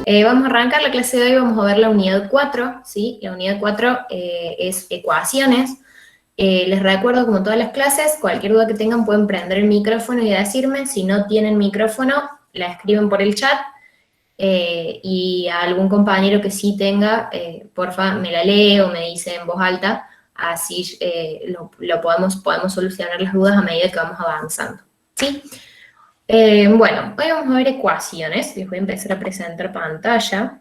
Vamos a arrancar la clase de hoy, vamos a ver la unidad 4, ¿sí? La unidad 4 es ecuaciones. Les recuerdo, como todas las clases, cualquier duda que tengan pueden prender el micrófono y decirme. Si no tienen micrófono, la escriben por el chat. Y a algún compañero que sí tenga, porfa, me la lee o me dice en voz alta, así podemos solucionar las dudas a medida que vamos avanzando, ¿sí? Bueno, hoy vamos a ver ecuaciones. Les voy a empezar a presentar pantalla.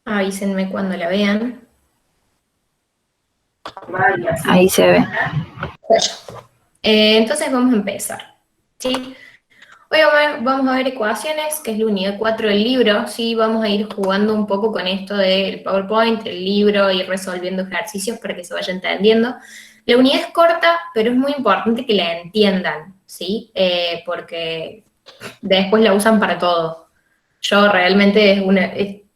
Avísenme cuando la vean. Ahí se ve. Entonces vamos a empezar, ¿sí? Hoy vamos a ver ecuaciones, que es la unidad 4 del libro, ¿sí? Vamos a ir jugando un poco con esto del PowerPoint, el libro, y resolviendo ejercicios para que se vaya entendiendo. La unidad es corta, pero es muy importante que la entiendan, ¿sí? Porque después la usan para todo. Yo realmente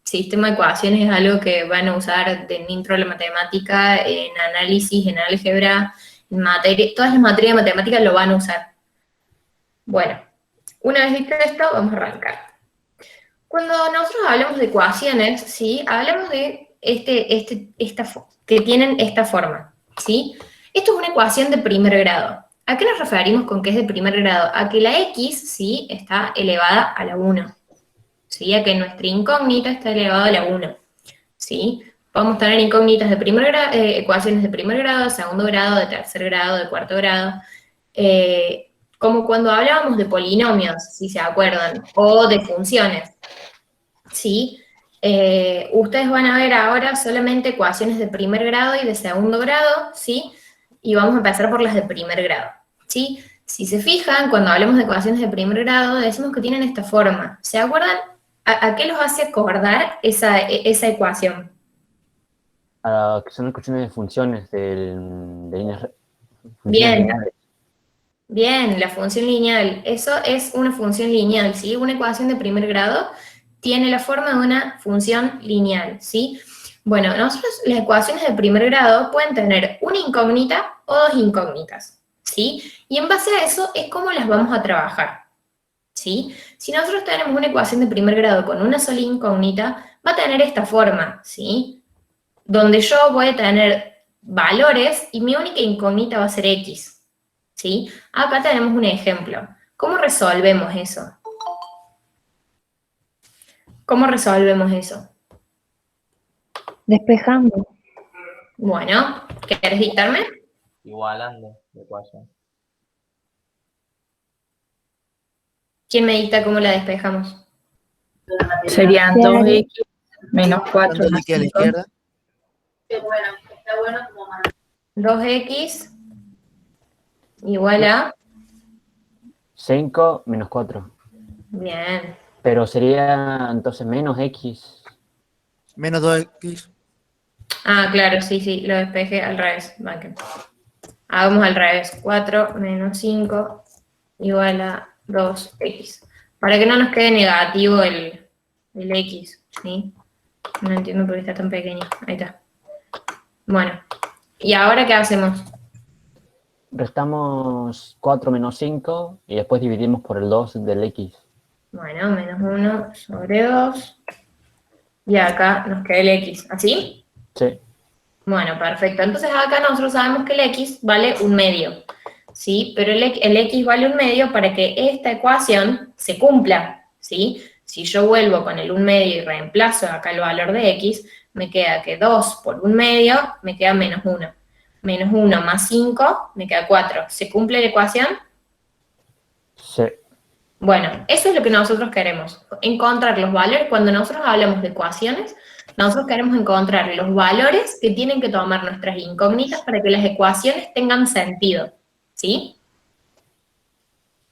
sistema de ecuaciones es algo que van a usar en intro a la matemática, en análisis, en álgebra, en materia, todas las materias de matemática lo van a usar. Bueno, una vez dicho esto, vamos a arrancar. Cuando nosotros hablamos de ecuaciones, ¿sí? Hablamos de que tienen esta forma, ¿sí? Esto es una ecuación de primer grado. ¿A qué nos referimos con que es de primer grado? A que la x, ¿sí? Está elevada a la 1. ¿Sí? A que nuestra incógnita está elevada a la 1, ¿sí? Podemos tener incógnitas de primer grado, ecuaciones de primer grado, de segundo grado, de tercer grado, de cuarto grado, como cuando hablábamos de polinomios, si se acuerdan, o de funciones, ¿sí? Ustedes van a ver ahora solamente ecuaciones de primer grado y de segundo grado, ¿sí? Y vamos a empezar por las de primer grado, ¿sí? Si se fijan, cuando hablamos de ecuaciones de primer grado, decimos que tienen esta forma. ¿Se acuerdan a qué los hace acordar esa ecuación? Que son cuestiones de funciones de líneas, funciones Bien, lineales. bien, la función lineal. Eso es una función lineal, ¿sí? Una ecuación de primer grado tiene la forma de una función lineal, ¿sí? Bueno, nosotros las ecuaciones de primer grado pueden tener una incógnita o dos incógnitas, ¿sí? Y en base a eso es cómo las vamos a trabajar, ¿sí? Si nosotros tenemos una ecuación de primer grado con una sola incógnita, va a tener esta forma, ¿sí? Donde yo voy a tener valores y mi única incógnita va a ser x, ¿sí? Acá tenemos un ejemplo. ¿Cómo resolvemos eso? ¿Cómo resolvemos eso? Despejando. Bueno, ¿querés dictarme? Igualando la ecuación. ¿Quién me dicta cómo la despejamos? Serían 2x menos 4 ¿Cuánto le más queda a la 5. izquierda? 2x igual a... 5 menos 4. Bien. Pero sería entonces menos x. Menos 2x. Ah, claro, sí, lo despejé al revés. Banquen. Hagamos al revés. 4 menos 5 igual a 2x. Para que no nos quede negativo el x, ¿sí? No entiendo por qué está tan pequeño. Ahí está. Bueno, ¿y ahora qué hacemos? Restamos 4 menos 5 y después dividimos por el 2 del x. Bueno, menos 1 sobre 2. Y acá nos queda el x. ¿Así? Sí. Bueno, perfecto. Entonces acá nosotros sabemos que el x vale 1/2. ¿Sí? Pero el x vale 1/2 para que esta ecuación se cumpla. ¿Sí? Si yo vuelvo con el 1/2 y reemplazo acá el valor de x, me queda que 2 por 1/2 me queda menos 1. Menos 1 más 5 me queda 4. ¿Se cumple la ecuación? Sí. Bueno, eso es lo que nosotros queremos, encontrar los valores. Cuando nosotros hablamos de ecuaciones, nosotros queremos encontrar los valores que tienen que tomar nuestras incógnitas para que las ecuaciones tengan sentido, ¿sí?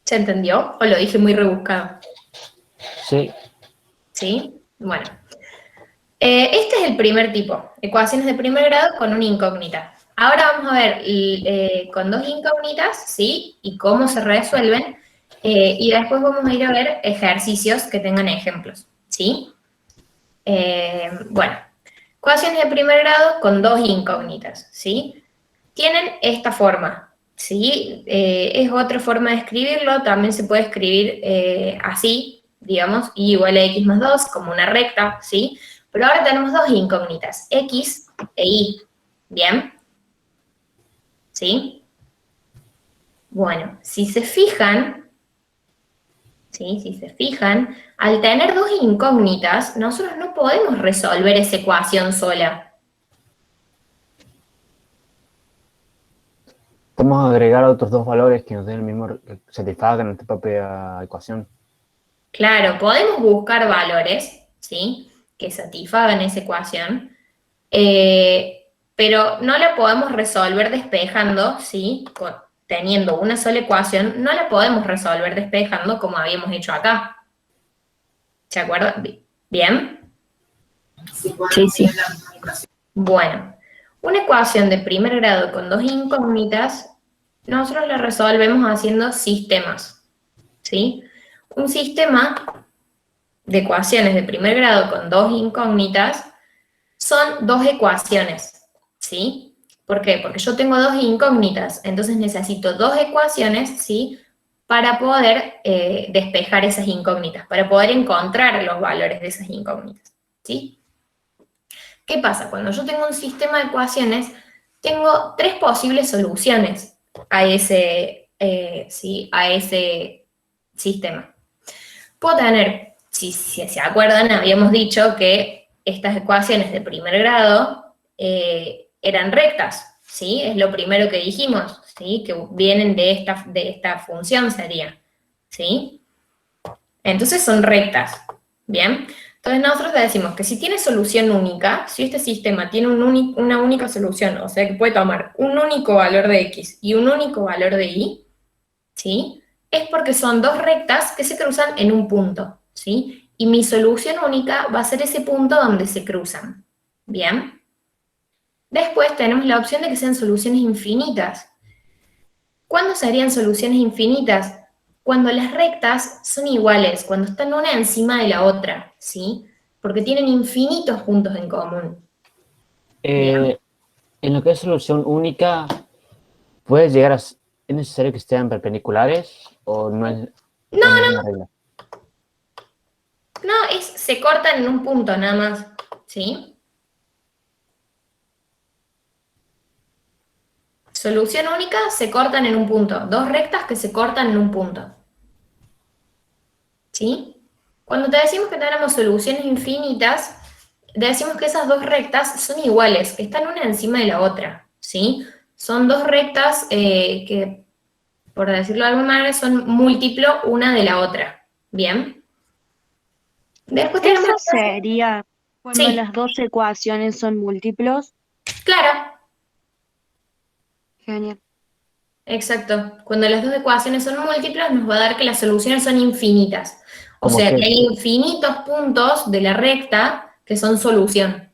¿Se entendió? ¿O lo dije muy rebuscado? Sí. ¿Sí? Bueno. Este es el primer tipo, ecuaciones de primer grado con una incógnita. Ahora vamos a ver con dos incógnitas, ¿sí? Y cómo se resuelven. Y después vamos a ir a ver ejercicios que tengan ejemplos, ¿sí? Bueno, ecuaciones de primer grado con dos incógnitas, ¿sí? Tienen esta forma, ¿sí? Es otra forma de escribirlo, también se puede escribir así, digamos, y igual a x más 2, como una recta, ¿sí? Pero ahora tenemos dos incógnitas, x e y, ¿bien? ¿Sí? Bueno, si se fijan, ¿sí? Si se fijan, al tener dos incógnitas, nosotros no podemos resolver esa ecuación sola. Vamos a agregar otros dos valores que nos den el mismo, que satisfagan nuestra propia ecuación. Claro, podemos buscar valores, ¿sí? Que satisfagan esa ecuación, pero no la podemos resolver despejando, ¿sí? Teniendo una sola ecuación, no la podemos resolver despejando como habíamos hecho acá. ¿Se acuerdan? ¿Bien? Sí, sí. Bueno, una ecuación de primer grado con dos incógnitas, nosotros la resolvemos haciendo sistemas, ¿sí? Un sistema de ecuaciones de primer grado con dos incógnitas son dos ecuaciones, ¿sí? ¿Por qué? Porque yo tengo dos incógnitas, entonces necesito dos ecuaciones, ¿sí? Para poder despejar esas incógnitas, para poder encontrar los valores de esas incógnitas, ¿sí? ¿Qué pasa? Cuando yo tengo un sistema de ecuaciones, tengo tres posibles soluciones a ¿sí? A ese sistema. Puedo tener, si se acuerdan, habíamos dicho que estas ecuaciones de primer grado eran rectas, ¿sí? Es lo primero que dijimos, ¿sí? Que vienen de esta función sería, ¿sí? Entonces son rectas, ¿bien? Entonces nosotros le decimos que si tiene solución única, si este sistema tiene una única solución, o sea que puede tomar un único valor de x y un único valor de y, ¿sí? Es porque son dos rectas que se cruzan en un punto, ¿sí? Y mi solución única va a ser ese punto donde se cruzan, ¿bien? Después tenemos la opción de que sean soluciones infinitas. ¿Cuándo serían soluciones infinitas? Cuando las rectas son iguales, cuando están una encima de la otra, ¿sí? Porque tienen infinitos puntos en común. Bien. En lo que es solución única, ¿puede llegar a... ¿Es necesario que estén perpendiculares o no es, No, o no es una regla? no, se cortan en un punto nada más, ¿sí? Solución única se cortan en un punto. Dos rectas que se cortan en un punto. ¿Sí? Cuando te decimos que tenemos soluciones infinitas, decimos que esas dos rectas son iguales, que están una encima de la otra. ¿Sí? Son dos rectas que, por decirlo de alguna manera, son múltiplo una de la otra. ¿Bien? Después tenemos... Eso sería cuando Sí, las dos ecuaciones son múltiplos. claro. Genial. Exacto. Cuando las dos ecuaciones son múltiples, nos va a dar que las soluciones son infinitas. O Como sea, que que, hay infinitos puntos de la recta que son solución.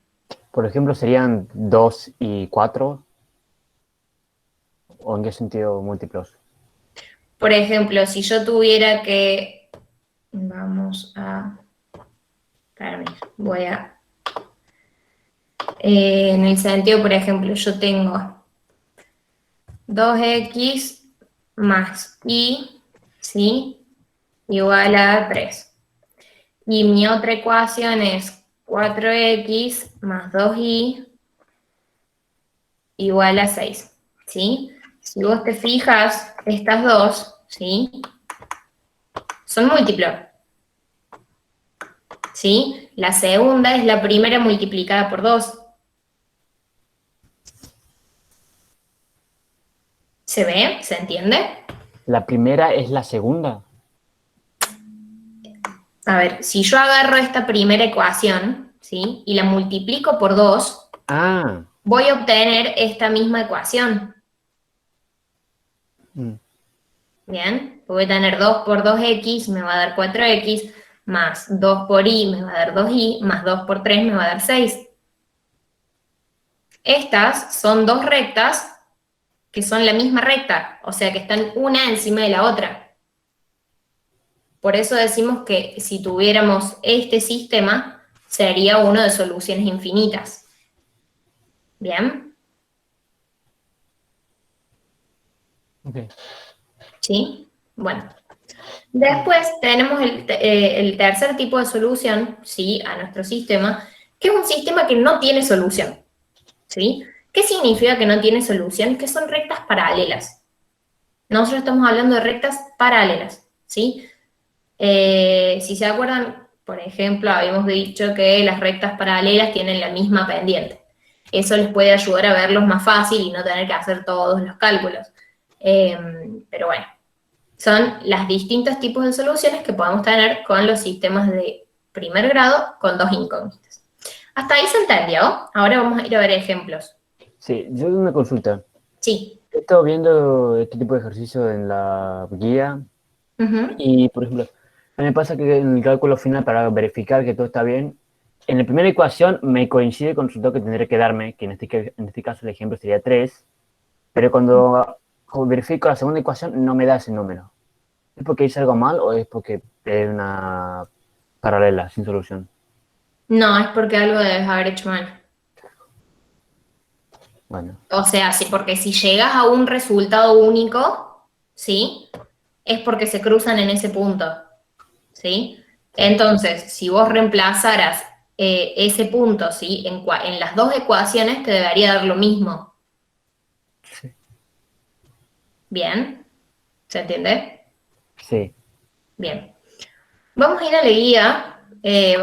por ejemplo, serían 2 y 4, ¿o en qué sentido múltiplos? Por ejemplo, si yo tuviera que... Vamos a... Permiso, voy a... en el sentido, por ejemplo, yo tengo 2x más y, ¿sí? Igual a 3. Y mi otra ecuación es 4x más 2y igual a 6, ¿sí? Si vos te fijas, estas dos, ¿sí? Son múltiplos, ¿sí? La segunda es la primera multiplicada por 2. ¿Se ve? ¿Se entiende? La primera es la segunda. A ver, si yo agarro esta primera ecuación, ¿sí? Y la multiplico por 2, Ah, voy a obtener esta misma ecuación. mm, ¿Bien? Voy a tener 2 por 2x me va a dar 4x, más 2 por y me va a dar 2y, más 2 por 3 me va a dar 6. Estas son dos rectas que son la misma recta, o sea que están una encima de la otra. Por eso decimos que si tuviéramos este sistema, sería uno de soluciones infinitas. ¿Bien? Ok. ¿Sí? Bueno. Después tenemos el tercer tipo de solución, ¿sí? A nuestro sistema, que es un sistema que no tiene solución, ¿sí? ¿Qué significa que no tiene solución? Que son rectas paralelas. Nosotros estamos hablando de rectas paralelas, ¿sí? Si se acuerdan, por ejemplo, habíamos dicho que las rectas paralelas tienen la misma pendiente. Eso les puede ayudar a verlos más fácil y no tener que hacer todos los cálculos. Pero bueno, son los distintos tipos de soluciones que podemos tener con los sistemas de primer grado con dos incógnitas. Hasta ahí se entendió. Ahora vamos a ir a ver ejemplos. Sí, yo tengo una consulta. Sí. He estado viendo este tipo de ejercicio en la guía Ujú. y, por ejemplo, a mí me pasa que en el cálculo final, para verificar que todo está bien, en la primera ecuación me coincide con el resultado que tendré que darme, que en este caso el ejemplo sería 3, pero cuando verifico la segunda ecuación no me da ese número. ¿Es porque hice algo mal o es porque es una paralela, sin solución? No, es porque algo debes haber hecho mal. Bueno, O sea, sí, porque si llegas a un resultado único, ¿sí? Es porque se cruzan en ese punto, ¿sí? Entonces, si vos reemplazaras ese punto, ¿sí? En las dos ecuaciones te debería dar lo mismo. sí. ¿Bien? ¿Se entiende? Sí. Bien. Vamos a ir a la guía,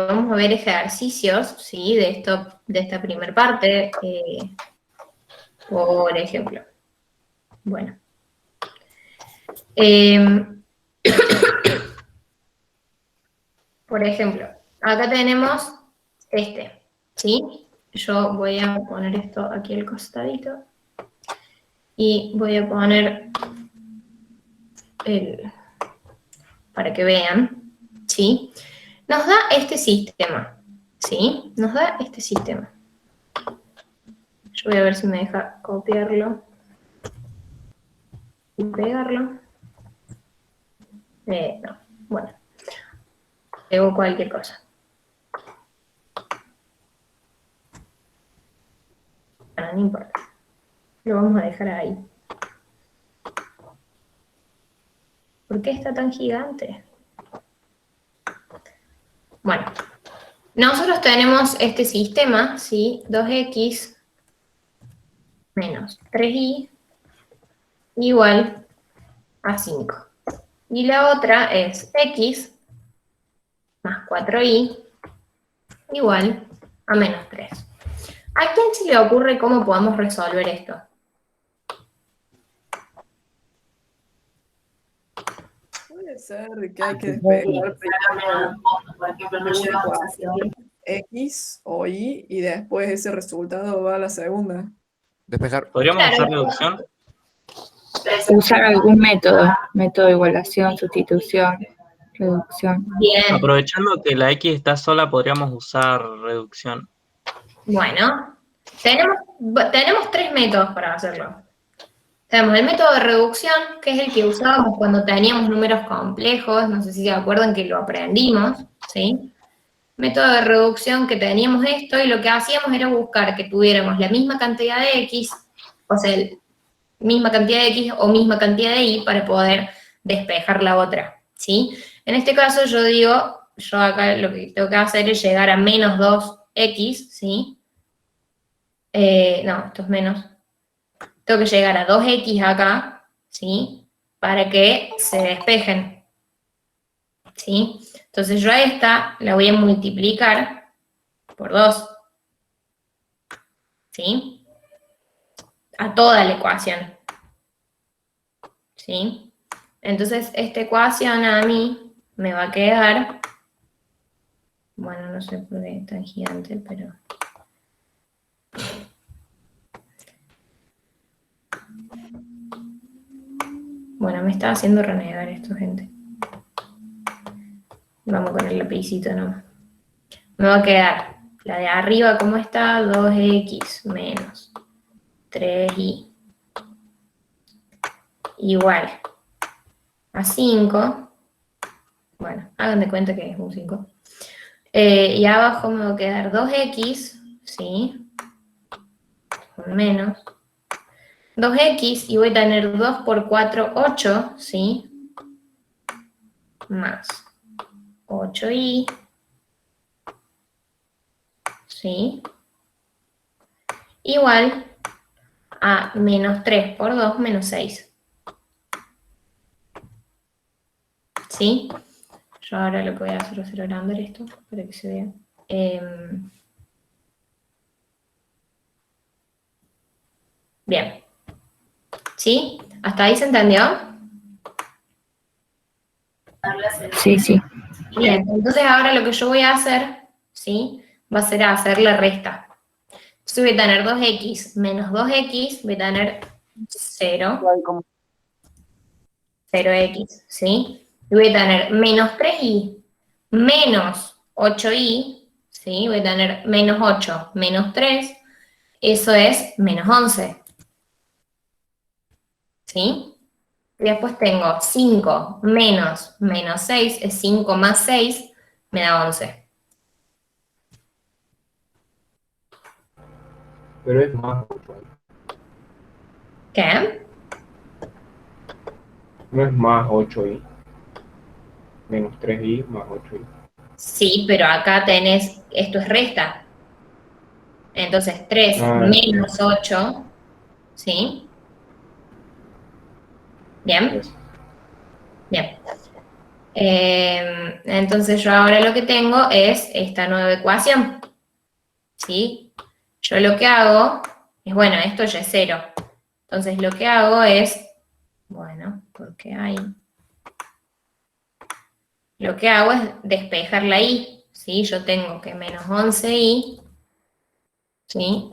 vamos a ver ejercicios, ¿sí? De esta primera parte, por ejemplo. Bueno. Por ejemplo, acá tenemos ¿sí? Yo voy a poner esto aquí al costadito y voy a poner para que vean, ¿sí? Nos da este sistema, ¿sí? Nos da este sistema. Yo voy a ver si me deja copiarlo y pegarlo. No, bueno, pego cualquier cosa. Bueno, no importa. Lo vamos a dejar ahí. ¿Por qué está tan gigante? Bueno, nosotros tenemos este sistema, ¿sí? 2x menos 3y igual a 5. Y la otra es x más 4y igual a menos 3. ¿A quién se le ocurre cómo podemos resolver esto? Puede ser que hay que despejar primero una ecuación X o Y y después ese resultado va a la segunda. Despejar. ¿Podríamos Claro. usar reducción? Usar algún método de igualación, sustitución, reducción. Bien, Aprovechando que la X está sola, podríamos usar reducción. bueno, tenemos tres métodos para hacerlo. Tenemos el método de reducción, que es el que usábamos cuando teníamos números complejos, no sé si se acuerdan que lo aprendimos, ¿sí? Método de reducción que teníamos esto y lo que hacíamos era buscar que tuviéramos la misma cantidad de X, o sea, misma cantidad de X o misma cantidad de Y para poder despejar la otra, ¿sí? En este caso yo digo, yo acá lo que tengo que hacer es llegar a menos 2X, ¿sí? No, esto es menos. Tengo que llegar a 2X acá, ¿sí? Para que se despejen, ¿sí? Entonces yo a esta la voy a multiplicar por 2, ¿sí? A toda la ecuación, ¿sí? Entonces esta ecuación a mí me va a quedar, bueno, no sé por qué es tan gigante, pero... Bueno, me está haciendo renegar esto, gente. Vamos con el lapicito nomás. Me va a quedar la de arriba, ¿cómo está? 2x menos 3y igual a 5. Bueno, hagan de cuenta que es un 5. Y abajo me va a quedar 2x, ¿sí? Con menos. 2x y voy a tener 2 por 4, 8, ¿sí? Más 8y, ¿sí? Igual a menos 3 por 2, menos 6. ¿Sí? Yo ahora lo que voy a hacer es hacer grande esto para que se vea. Bien. ¿Sí? ¿Hasta ahí se entendió? Sí, sí. Bien, entonces ahora lo que yo voy a hacer, ¿sí? Va a ser hacer la resta. Entonces voy a tener 2x menos 2x, voy a tener 0, 0x, ¿sí? Y voy a tener menos 3y menos 8y, ¿sí? Voy a tener menos 8 menos 3, eso es menos 11, ¿sí? Y después tengo 5 menos menos 6, es 5 más 6, me da 11. Pero es más 8. ¿Qué? No es más 8y. Menos 3y más 8y. Sí, pero acá tenés, esto es resta. Entonces 3 Ah, menos 8, ¿sí? ¿Bien? eso. Bien. Entonces yo ahora lo que tengo es esta nueva ecuación, ¿sí? Yo lo que hago es, bueno, esto ya es 0. Entonces lo que hago es, bueno, porque hay... Lo que hago es despejar la y, ¿sí? Yo tengo que menos 11y, ¿sí?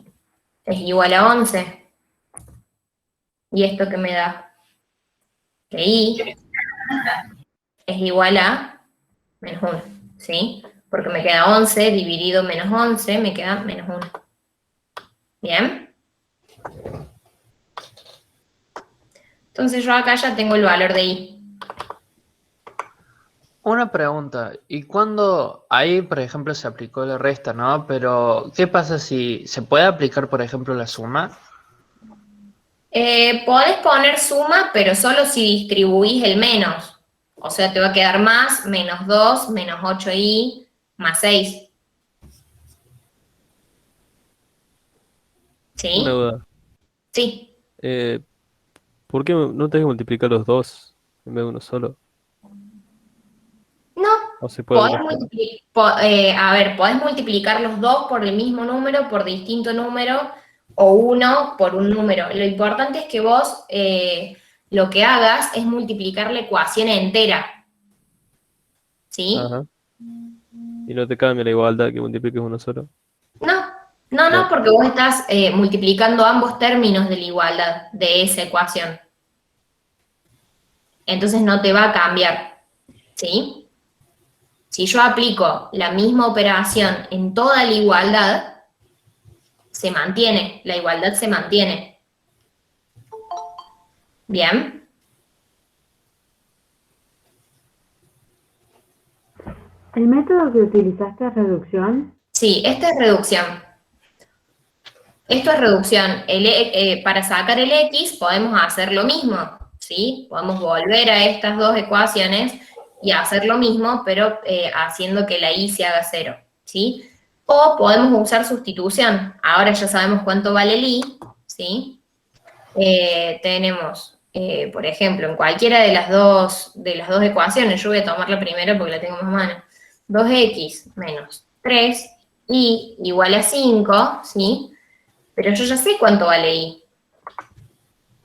Es igual a 11. ¿Y esto qué me da? Que y es igual a menos 1, ¿sí? Porque me queda 11 dividido menos 11, me queda menos 1. ¿Bien? Entonces yo acá ya tengo el valor de y. Una pregunta, ¿y cuando ahí, por ejemplo, se aplicó la resta, ¿no? Pero, ¿qué pasa si se puede aplicar, por ejemplo, la suma? Podés poner suma, pero solo si distribuís el menos. O sea, te va a quedar más, menos 2, menos 8y, más 6. Una ¿Sí? duda. Sí. ¿Por qué no tenés que multiplicar los dos en vez de uno solo? No, ¿O se puede de podés una forma? podés multiplicar los dos por el mismo número, por distinto número, o uno por un número. Lo importante es que vos lo que hagas es multiplicar la ecuación entera. ¿Sí? Ajá. ¿Y no te cambia la igualdad que multipliques uno solo? No, no, No. porque vos estás multiplicando ambos términos de la igualdad de esa ecuación. Entonces no te va a cambiar. ¿Sí? Si yo aplico la misma operación en toda la igualdad, se mantiene, la igualdad se mantiene. ¿Bien? ¿El método que utilizaste es reducción? Sí, esta es reducción. Esto es reducción. Para sacar el x podemos hacer lo mismo, ¿sí? Podemos volver a estas dos ecuaciones y hacer lo mismo, pero haciendo que la y se haga 0, ¿sí? O podemos usar sustitución. Ahora ya sabemos cuánto vale el y, ¿sí? Tenemos, por ejemplo, en cualquiera de las dos ecuaciones, yo voy a tomar la primera porque la tengo más a mano, 2x menos 3y igual a 5, ¿sí? Pero yo ya sé cuánto vale y,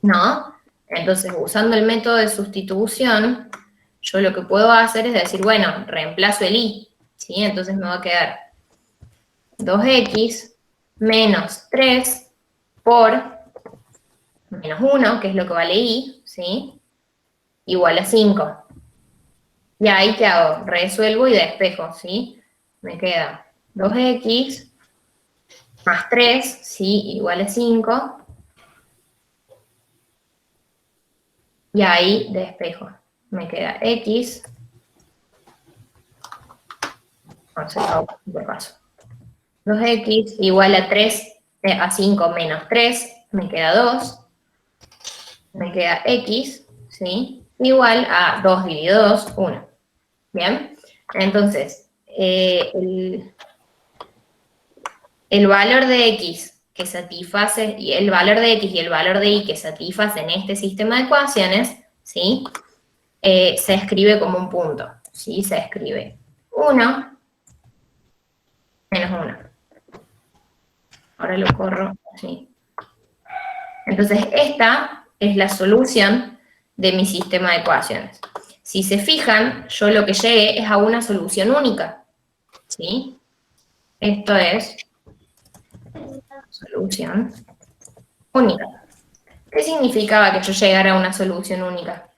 ¿no? Entonces, usando el método de sustitución, yo lo que puedo hacer es decir, bueno, reemplazo el y, ¿sí? Entonces me va a quedar 2x menos 3 por menos 1, que es lo que vale y, ¿sí? Igual a 5. Y ahí, ¿qué hago? Resuelvo y despejo, ¿sí? Me queda 2x más 3, ¿sí? Igual a 5. Y ahí despejo. Me queda x. No sé, por paso. 2x igual a 3, a 5 menos 3, me queda 2. me queda x, ¿sí? Igual a 2 dividido 2, 1. ¿Bien? Entonces, el valor de x que satisface, y el valor de x y el valor de y que satisfacen este sistema de ecuaciones, ¿sí? Se escribe como un punto, ¿sí? Se escribe 1 menos 1. Ahora lo corro, ¿sí? Entonces, esta es la solución de mi sistema de ecuaciones. Si se fijan, yo lo que llegué es a una solución única, ¿sí? Esto es solución única. ¿Qué significaba que yo llegara a una solución única?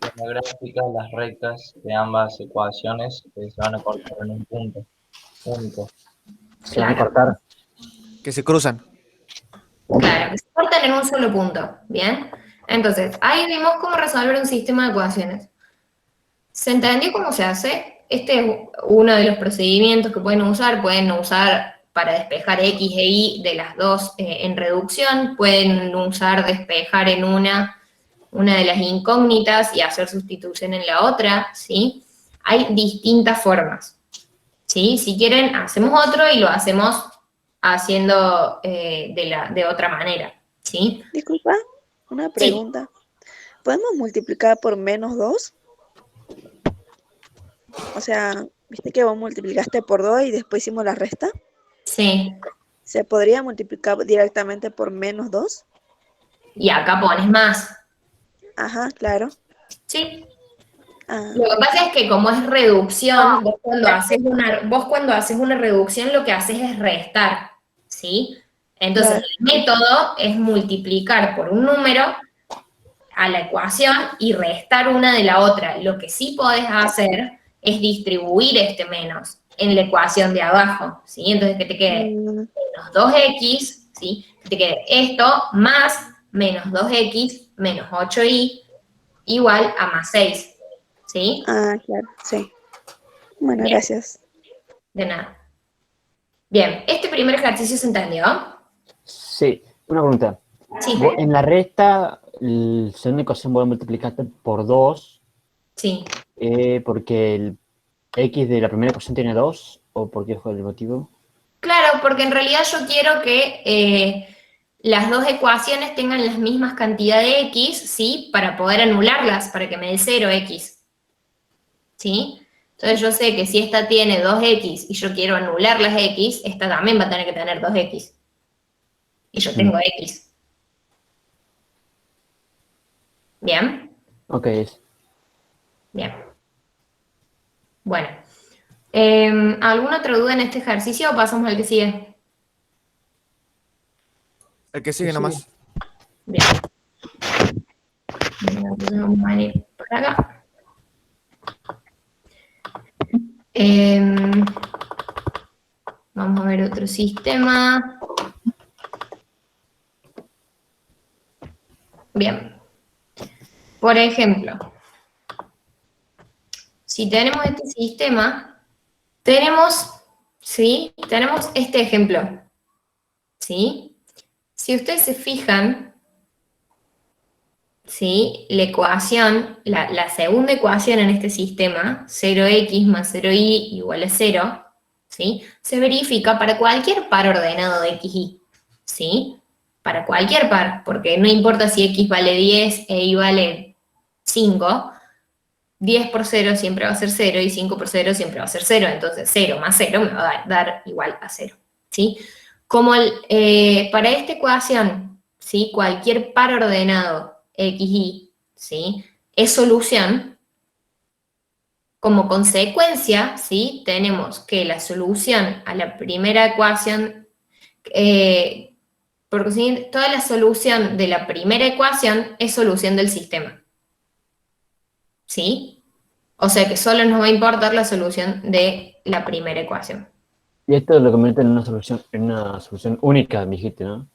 En la gráfica, las rectas de ambas ecuaciones se van a cortar en un punto único. Se van a cortar. Que se cruzan. Claro, que se cortan en un solo punto, ¿bien? Entonces, ahí vimos cómo resolver un sistema de ecuaciones. ¿Se entendió cómo se hace? Este es uno de los procedimientos que pueden usar para despejar x e y de las dos en reducción, pueden usar despejar en una de las incógnitas y hacer sustitución en la otra, ¿sí? Hay distintas formas, ¿sí? Si quieren, hacemos otro y lo hacemos haciendo de otra manera, ¿sí? Disculpa, una pregunta. ¿Podemos multiplicar por menos 2? O sea, ¿viste que vos multiplicaste por 2 y después hicimos la resta? Sí. ¿Se podría multiplicar directamente por menos 2? Y acá pones más. Ajá, claro. Sí. Ah. Lo que pasa es que como es reducción, vos cuando haces una reducción lo que haces es restar, ¿sí? Entonces Claro. el método es multiplicar por un número a la ecuación y restar una de la otra. Lo que sí podés hacer es distribuir este menos en la ecuación de abajo, ¿sí? Entonces que te quede menos 2x, ¿sí? Que te quede esto más menos 2x menos 8y igual a más 6, ¿sí? Ah, claro, sí. Bueno, Bien. gracias. De nada. Bien, ¿este primer ejercicio se entendió? Sí, una pregunta. Sí. Vos en la resta, la segunda ecuación voy a multiplicarte por 2. Sí. Porque el x de la primera ecuación tiene 2, o porque fue el motivo. Claro, porque en realidad yo quiero que las dos ecuaciones tengan las mismas cantidades de x, ¿sí? Para poder anularlas, para que me dé 0x. ¿Sí? Entonces yo sé que si esta tiene 2x y yo quiero anular las x, esta también va a tener que tener 2x. Y yo tengo x. ¿Bien? Ok. Bien. Bueno. ¿Alguna otra duda en este ejercicio o pasamos al que sigue? El que sigue nomás. Bien. Entonces vamos a ir para acá. Vamos a ver otro sistema. Bien. Por ejemplo, si tenemos este sistema, tenemos este ejemplo. ¿Sí? Si ustedes se fijan, ¿sí? La ecuación, la segunda ecuación en este sistema, 0x más 0y igual a 0, ¿sí? Se verifica para cualquier par ordenado de x, y, ¿sí? Para cualquier par, porque no importa si x vale 10 e y vale 5, 10 por 0 siempre va a ser 0 y 5 por 0 siempre va a ser 0, entonces 0 más 0 me va a dar igual a 0, ¿sí? Como para esta ecuación, ¿sí? Cualquier par ordenado x, y, ¿sí? Es solución, como consecuencia, ¿sí? Tenemos que la solución a la primera ecuación, porque toda la solución de la primera ecuación es solución del sistema, ¿sí? O sea que solo nos va a importar la solución de la primera ecuación. Y esto lo convierte en una solución única, me dijiste, ¿no?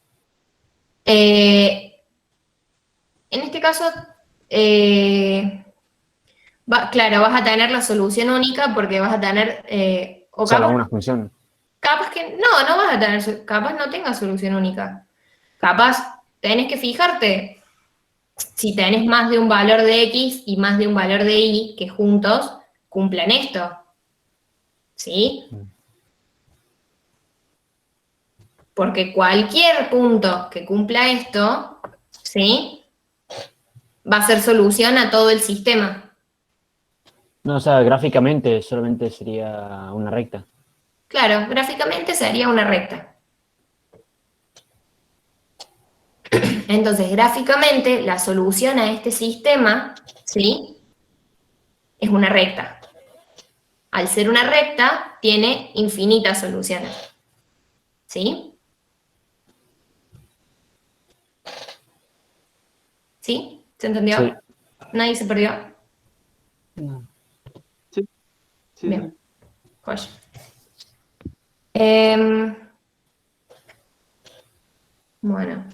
En este caso, claro, vas a tener la solución única porque vas a tener... Solo una función. Capaz que... No vas a tener... Capaz no tenga solución única. capaz tenés que fijarte si tenés más de un valor de X y más de un valor de Y que juntos cumplan esto. ¿Sí? Porque cualquier punto que cumpla esto, ¿sí? Va a ser solución a todo el sistema. No, o sea, gráficamente solamente sería una recta. Claro, gráficamente sería una recta. Entonces, gráficamente, la solución a este sistema, ¿sí? Es una recta. Al ser una recta, tiene infinitas soluciones. ¿Sí? ¿Sí? ¿Se entendió? Sí. ¿Nadie se perdió? Sí. Bien. Joya. Bueno.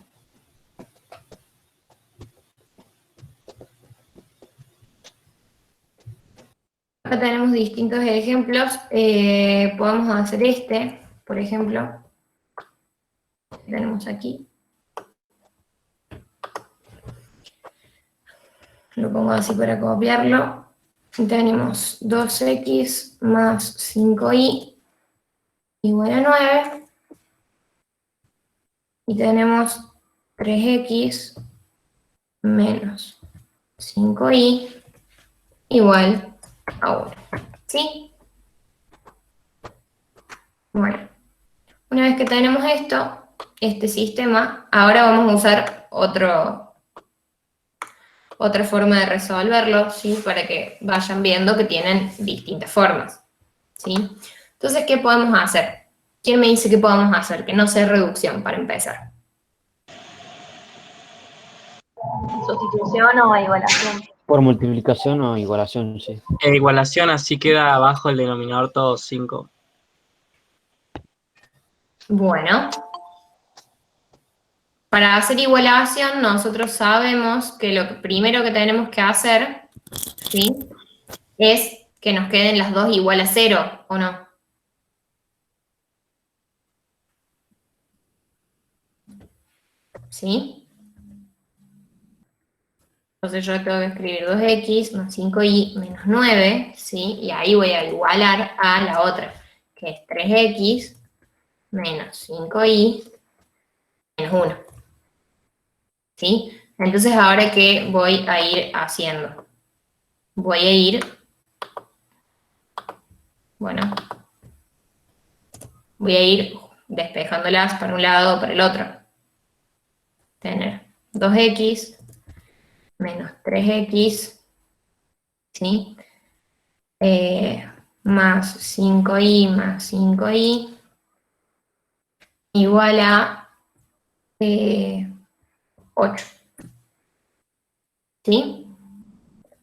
Acá tenemos distintos ejemplos. Podemos hacer este, por ejemplo. Tenemos aquí. Lo pongo así para copiarlo. Tenemos 2x más 5y igual a 9. Y tenemos 3x menos 5y igual a 1. ¿Sí? Bueno, una vez que tenemos esto, este sistema, ahora vamos a usar otra forma de resolverlo, ¿sí? Para que vayan viendo que tienen distintas formas, ¿sí? Entonces, ¿qué podemos hacer? ¿Quién me dice qué podemos hacer? Que no sea reducción, para empezar. Sustitución o igualación. Por multiplicación o igualación, sí. Igualación, así queda abajo el denominador todo 5. Bueno. Para hacer igualación, nosotros sabemos que lo primero que tenemos que hacer, ¿sí? Es que nos queden las dos igual a 0, ¿o no? ¿Sí? Entonces yo tengo que escribir 2x más 5y menos 9, ¿sí? Y ahí voy a igualar a la otra, que es 3x menos 5y menos 1. ¿Sí? Entonces, ¿ahora qué voy a ir haciendo? Voy a ir, bueno, voy a ir despejándolas para un lado o para el otro. Tener 2x menos 3x, ¿sí? Más 5y más 5y igual a 8. ¿Sí?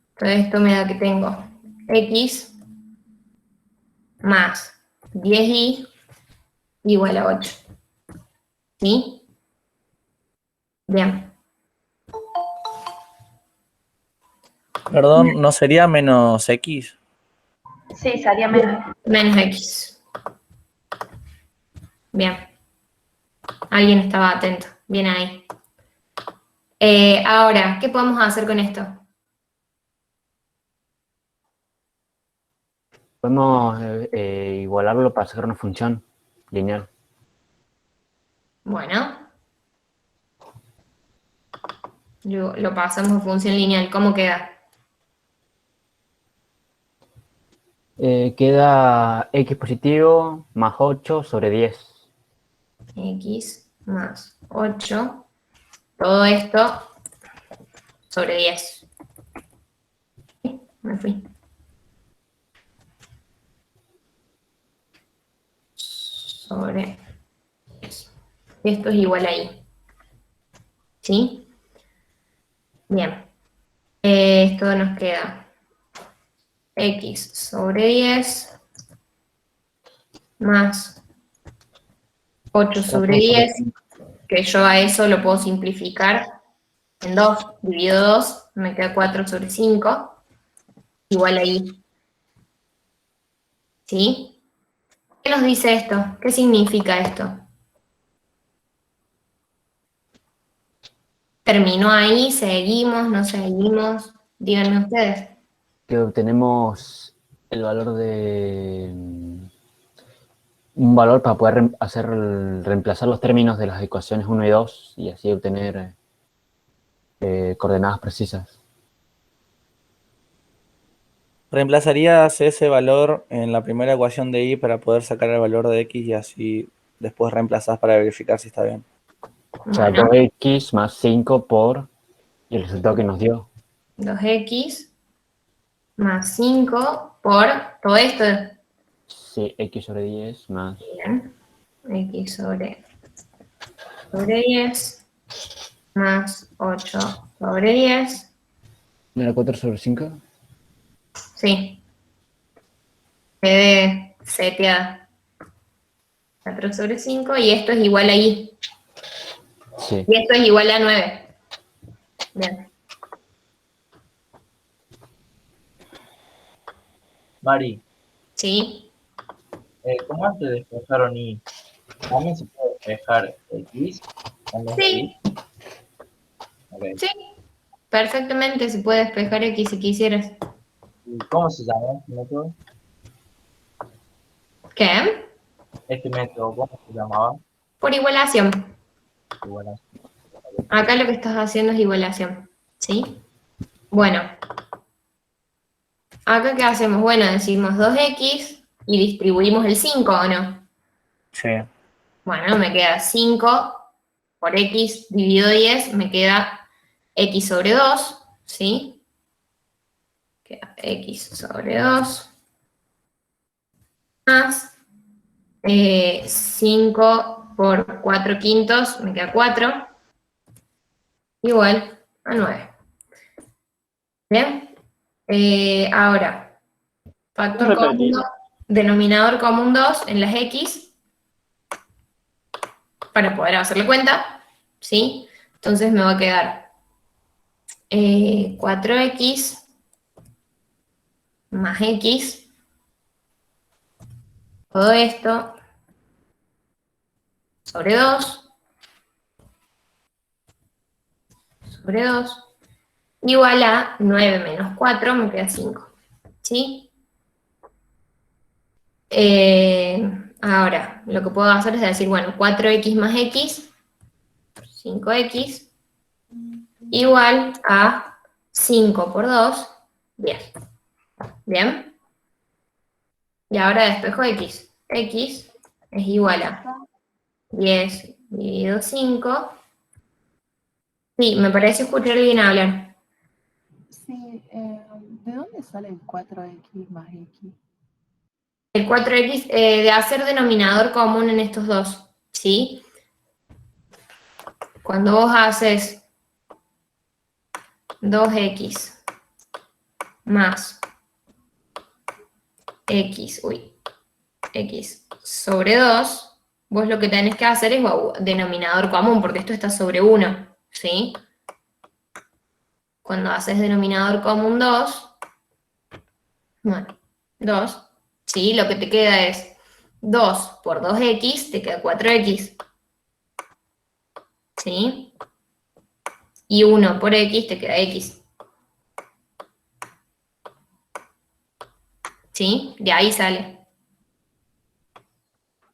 Entonces esto me da que tengo x más 10y igual a 8. ¿Sí? Bien. Perdón, ¿no sería menos X? Sí, sería menos. Menos x. Bien. Alguien estaba atento. Bien ahí. Ahora, ¿qué podemos hacer con esto? Podemos igualarlo para sacar una función lineal. Bueno. Lo pasamos a función lineal. ¿Cómo queda? Queda x positivo más 8 sobre 10. X más 8. Todo esto sobre 10. Me fui. Sobre 10. Esto es igual a y. ¿Sí? Bien. Esto nos queda x sobre 10 más 8 sobre 10, que yo a eso lo puedo simplificar en 2. Divido 2, me queda 4 sobre 5, igual a y. ¿Sí? ¿Qué nos dice esto? ¿Qué significa esto? ¿Terminó ahí? ¿Seguimos? ¿No seguimos? Díganme ustedes. Que obtenemos el valor de un valor para poder reemplazar los términos de las ecuaciones 1 y 2 y así obtener coordenadas precisas. ¿Reemplazarías ese valor en la primera ecuación de y para poder sacar el valor de x y así después reemplazás para verificar si está bien? O sea, 2x más 5 por y el resultado que nos dio. 2x más 5 por todo esto. Sí, x sobre 10 más... Bien. X sobre 10 más 8 sobre 10. ¿No era 4 sobre 5? Sí. Quedé seteada. 4 sobre 5 y esto es igual a y. Sí. Y esto es igual a 9. Bien. Mari, Sí. ¿cómo antes despejaron y también se puede despejar x? Sí. Okay. Sí. Perfectamente se puede despejar x si quisieras. ¿Y cómo se llama este método? ¿Qué? Este método, ¿cómo se llamaba? Por igualación. Igual. Acá lo que estás haciendo es igualación. ¿Sí? Bueno. Acá ¿qué hacemos? Bueno, decimos 2x y distribuimos el 5, ¿o no? Sí. Bueno, me queda 5 por x dividido 10, me queda x sobre 2, ¿sí? Queda x sobre 2 más 5 por 4 quintos, me queda 4, igual a 9. ¿Bien? Ahora, factor común, denominador común 2 en las x, para poder hacerle cuenta, ¿sí? Entonces me va a quedar 4x más x, todo esto, sobre 2, igual a 9 menos 4, me queda 5, ¿sí? Ahora, lo que puedo hacer es decir, bueno, 4x más x, 5x, igual a 5 por 2, 10. ¿Bien? Y ahora despejo x. X es igual a 10 dividido 5. Sí, me parece escuchar bien hablar. Sí, ¿de dónde sale el 4x más x? El 4x, de hacer denominador común en estos dos, ¿sí? Cuando vos haces 2x más x sobre 2, vos lo que tenés que hacer es denominador común, porque esto está sobre 1, ¿sí? Cuando haces denominador común 2, bueno, 2, ¿sí? Lo que te queda es 2 por 2x, te queda 4x, ¿sí? Y 1 por x te queda x. ¿Sí? De ahí sale.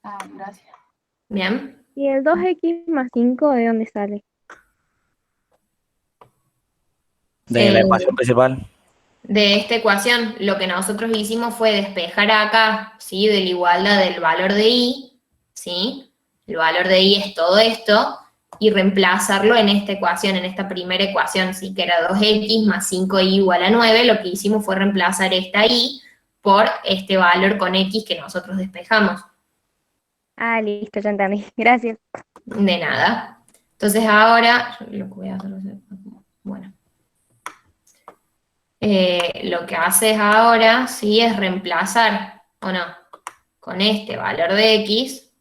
Ah, gracias. ¿Bien? ¿Y el 2x más 5 de dónde sale? De la ecuación principal. De esta ecuación, lo que nosotros hicimos fue despejar acá, ¿sí? De la igualdad del valor de y, ¿sí? El valor de y es todo esto, y reemplazarlo en esta ecuación, en esta primera ecuación, ¿sí? Que era 2x más 5y igual a 9, lo que hicimos fue reemplazar esta y por este valor con x que nosotros despejamos. Ah, listo, ya entendí. Gracias. De nada. Entonces ahora, lo que voy a hacer, bueno. Lo que haces ahora, sí, es reemplazar, ¿o no? Con este valor de x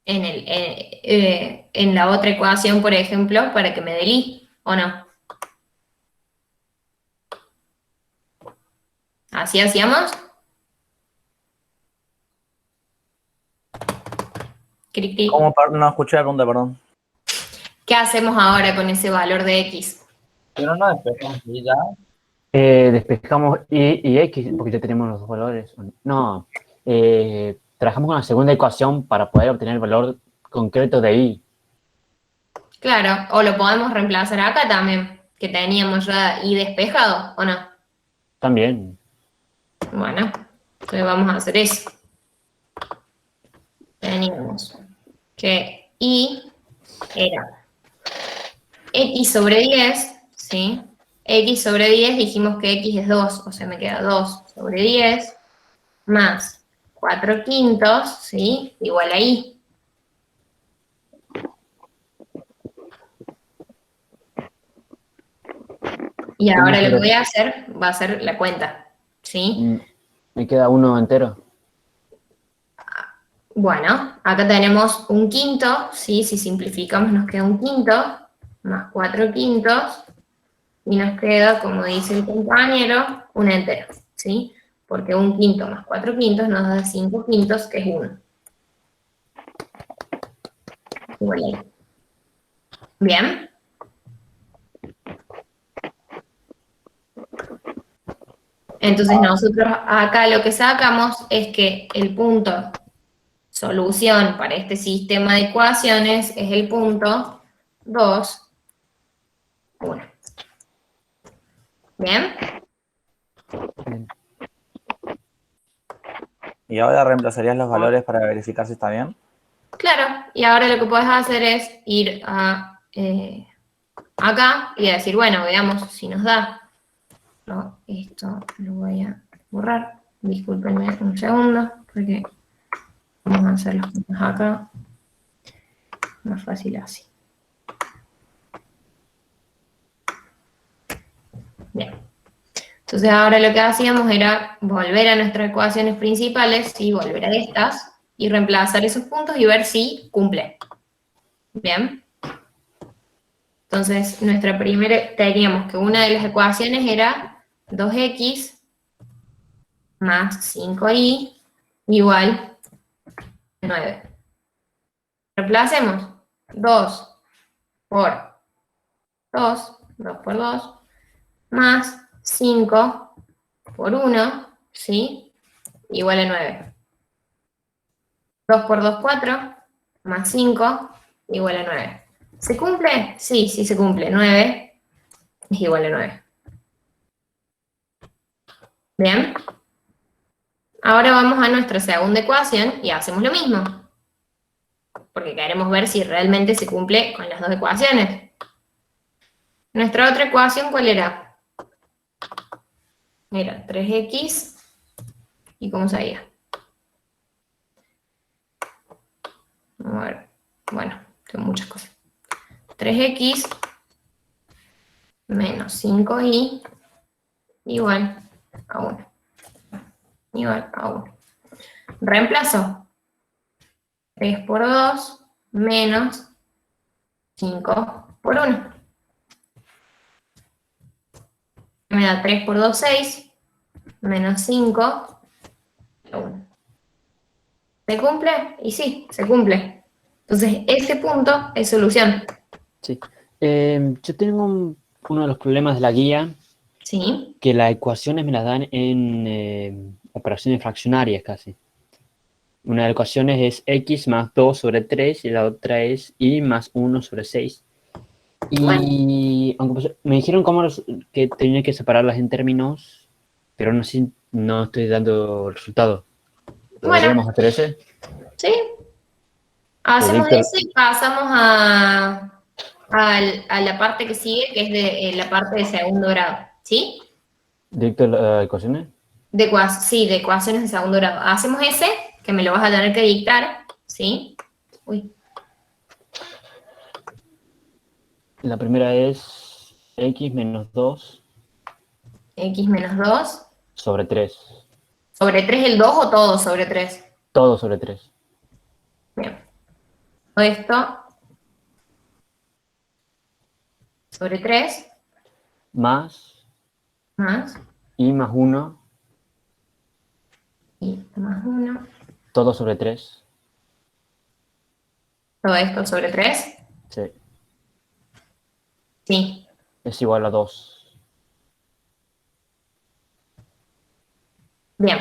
en la otra ecuación, por ejemplo, para que me dé el y, ¿o no? ¿Así hacíamos? ¿Cómo? No escuché la pregunta, perdón. ¿Qué hacemos ahora con ese valor de x? Pero no despejamos y ya. Despejamos y x, porque ya tenemos los dos valores. No, trabajamos con la segunda ecuación para poder obtener el valor concreto de y. Claro, o lo podemos reemplazar acá también, que teníamos ya y despejado, ¿o no? También. Bueno, entonces vamos a hacer eso. Teníamos que y era x sobre 10, ¿sí? X sobre 10 dijimos que x es 2, o sea, me queda 2 sobre 10 más 4 quintos, ¿sí? Igual a y. Y ahora lo que voy a hacer va a ser la cuenta, ¿sí? Me queda uno entero. Bueno, acá tenemos un quinto, ¿sí? Si simplificamos nos queda un quinto, más 4 quintos, y nos queda, como dice el compañero, un entero, ¿sí? Porque un quinto más 4 quintos nos da 5 quintos, que es 1. Igual ahí. ¿Bien? Entonces nosotros acá lo que sacamos es que el punto solución para este sistema de ecuaciones es el punto 2, 1. ¿Bien? ¿Y ahora reemplazarías los valores para verificar si está bien? Claro, y ahora lo que puedes hacer es ir a acá y decir, bueno, veamos si nos da. No, esto lo voy a borrar. Discúlpenme un segundo, porque vamos a hacer las cosas acá. Más fácil así. Bien. Entonces ahora lo que hacíamos era volver a nuestras ecuaciones principales y volver a estas y reemplazar esos puntos y ver si cumple. Bien. Entonces nuestra primera, teníamos que una de las ecuaciones era 2x más 5y igual a 9. Reemplacemos 2 por 2, 2 por 2, más 5 por 1, ¿sí? Igual a 9. 2 por 2, 4, más 5, igual a 9. ¿Se cumple? Sí, sí se cumple. 9 es igual a 9. ¿Bien? Ahora vamos a nuestra segunda ecuación y hacemos lo mismo. Porque queremos ver si realmente se cumple con las dos ecuaciones. Nuestra otra ecuación, ¿cuál era? Era 3x, ¿y cómo salía? A ver, bueno, tengo muchas cosas. 3x menos 5y igual a 1. Igual a 1. Reemplazo. 3 por 2 menos 5 por 1. Me da 3 por 2, 6, menos 5, 1. ¿Se cumple? Y sí, se cumple. Entonces, este punto es solución. Sí. Yo tengo uno de los problemas de la guía. Sí. Que las ecuaciones me las dan en operaciones fraccionarias casi. Una de las ecuaciones es x más 2 sobre 3 y la otra es y más 1 sobre 6. Y aunque me dijeron que tenía que separarlas en términos, pero no, no estoy dando el resultado. ¿Podríamos hacer ese? Sí. Hacemos eso y pasamos a la parte que sigue, que es de la parte de segundo grado. ¿Sí? ¿Directo a las ecuaciones? Sí, de ecuaciones de segundo grado. Hacemos ese, que me lo vas a tener que dictar. ¿Sí? Uy. La primera es x menos 2. X menos 2. Sobre 3. ¿Sobre 3 el 2 o todo sobre 3? Todo sobre 3. Bien. Esto sobre 3. Más. Y más 1. Y más 1. Todo sobre 3. Todo esto sobre 3. Sí. Sí. es igual a 2. Bien.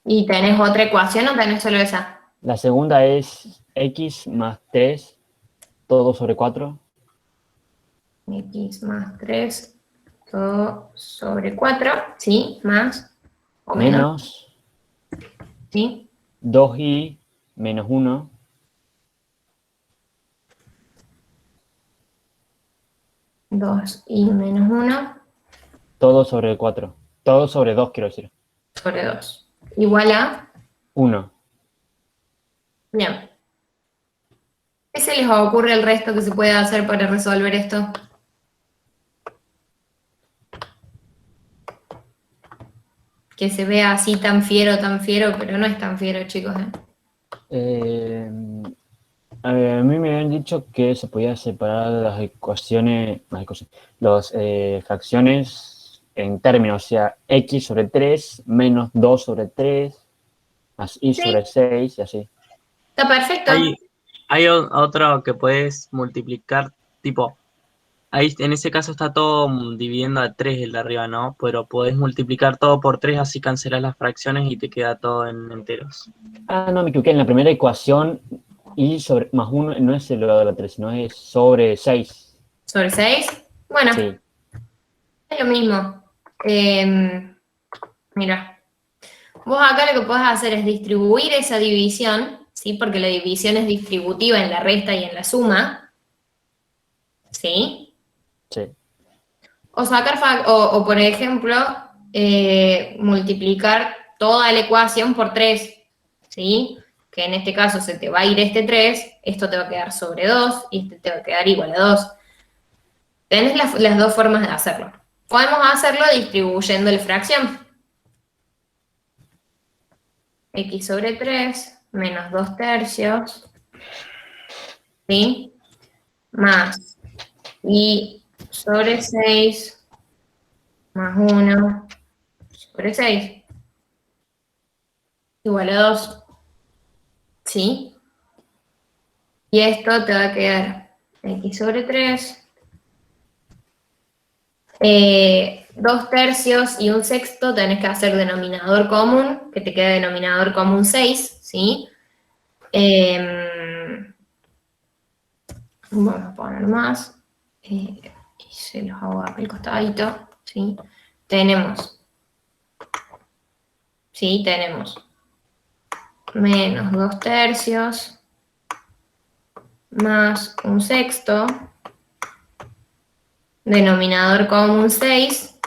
¿Y tenés otra ecuación o tenés solo esa? La segunda es x más 3, todo sobre 4. X más 3, todo sobre 4, ¿sí? Más o menos, Menos ¿sí? 2y menos 1. Dos y menos 1 Todo sobre 4. Todo sobre 2, quiero decir. sobre 2. Igual a, 1. bien. ¿Qué se les ocurre el resto que se puede hacer para resolver esto? Que se vea así tan fiero, pero no es tan fiero, chicos, ¿eh? A mí me habían dicho que se podía separar las fracciones en términos, o sea, x sobre 3 menos 2 sobre 3 más y Sí. sobre 6 y así. Está perfecto. Hay otro que puedes multiplicar, tipo, ahí en ese caso está todo dividiendo a 3 el de arriba, ¿no? Pero podés multiplicar todo por 3, así cancelas las fracciones y te queda todo en enteros. Ah, no, me equivoqué. En la primera ecuación, y sobre más 1 no es elevado a la 3, sino es sobre 6. ¿Sobre 6? Bueno, Sí. es lo mismo. Mira, vos acá lo que podés hacer es distribuir esa división, ¿sí? Porque la división es distributiva en la resta y en la suma, ¿sí? Sí. O sacar, o por ejemplo, multiplicar toda la ecuación por 3, ¿sí? Que en este caso se te va a ir este 3, esto te va a quedar sobre 2 y este te va a quedar igual a 2. Tenés las dos formas de hacerlo. Podemos hacerlo distribuyendo la fracción. X sobre 3 menos 2 tercios, ¿sí? Más y sobre 6 más 1 sobre 6 igual a 2, ¿sí? Y esto te va a quedar X sobre 3, 2 tercios y un sexto, tenés que hacer denominador común, que te queda denominador común 6, ¿sí? Vamos a poner más, y se los hago al costadito, ¿sí? Tenemos menos 2 tercios, más un sexto, denominador común 6,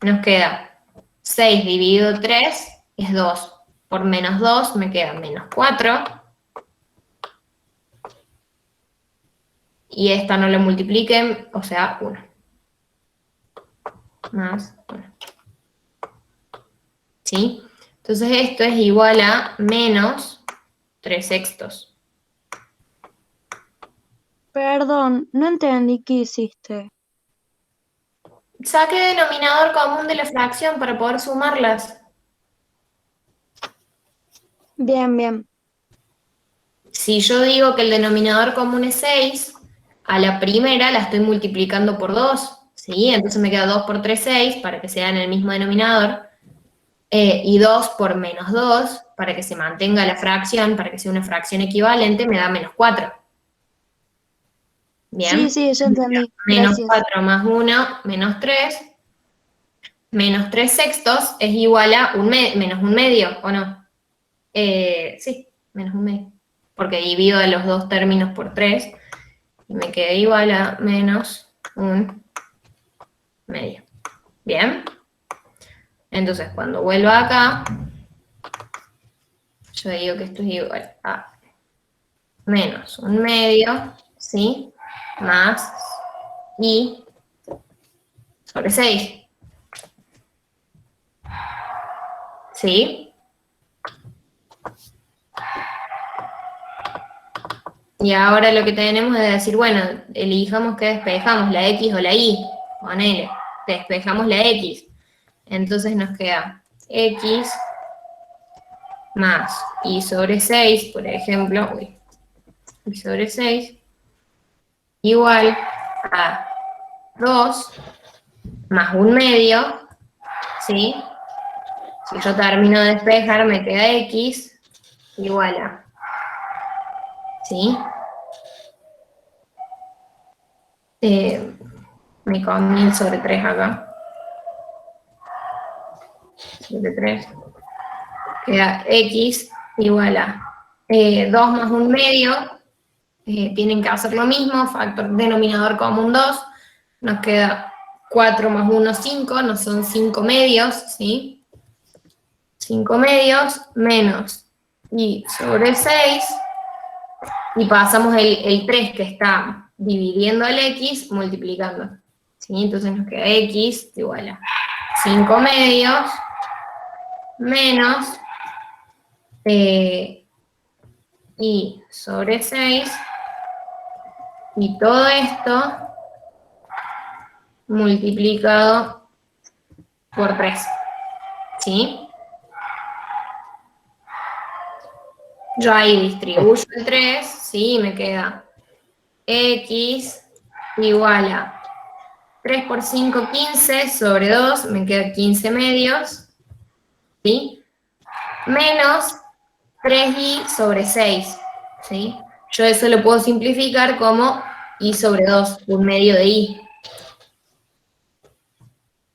nos queda 6 dividido 3 es 2, por menos 2 me queda menos 4, y esta no lo multipliquen, o sea, 1, más 1, ¿sí? Entonces esto es igual a menos 3 sextos. Perdón, no entendí qué hiciste. Saque denominador común de la fracción para poder sumarlas. Bien, bien. Si yo digo que el denominador común es 6, a la primera la estoy multiplicando por 2, ¿sí? Entonces me queda 2 por 3, 6, para que sean el mismo denominador, y 2 por menos 2, para que se mantenga la fracción, para que sea una fracción equivalente, me da menos 4. ¿Bien? Sí, ya entendí. Menos Gracias. 4 más 1, menos 3. Menos 3 sextos es igual a menos un medio, ¿o no? Sí, menos un medio. Porque divido los dos términos por 3 y me queda igual a menos un medio. ¿Bien? Entonces, cuando vuelva acá, yo digo que esto es igual a menos un medio, ¿sí? Más y sobre 6. ¿Sí? Y ahora lo que tenemos es decir, bueno, elijamos que despejamos, la X o la Y, ponele, despejamos la X. Entonces nos queda X más Y sobre 6, por ejemplo, Y sobre 6, igual a 2 más 1/2, ¿sí? Si yo termino de despejar, me queda x igual a, ¿sí? Me comí el sobre 3 acá. Sobre 3. Queda x igual a 2 más 1/2. Tienen que hacer lo mismo, factor denominador común 2. Nos queda 4 más 1, 5, no son 5/2, ¿sí? 5/2 menos y sobre 6, y pasamos el 3 que está dividiendo el x multiplicando, ¿sí? Entonces nos queda x igual a 5/2 menos y sobre 6, y todo esto multiplicado por 3, ¿sí? Yo ahí distribuyo el 3, ¿sí? Me queda x igual a 3 por 5, 15, sobre 2, me queda 15/2, ¿sí? Menos 3y sobre 6, ¿sí? Yo eso lo puedo simplificar como y sobre 2, 1/2 de y.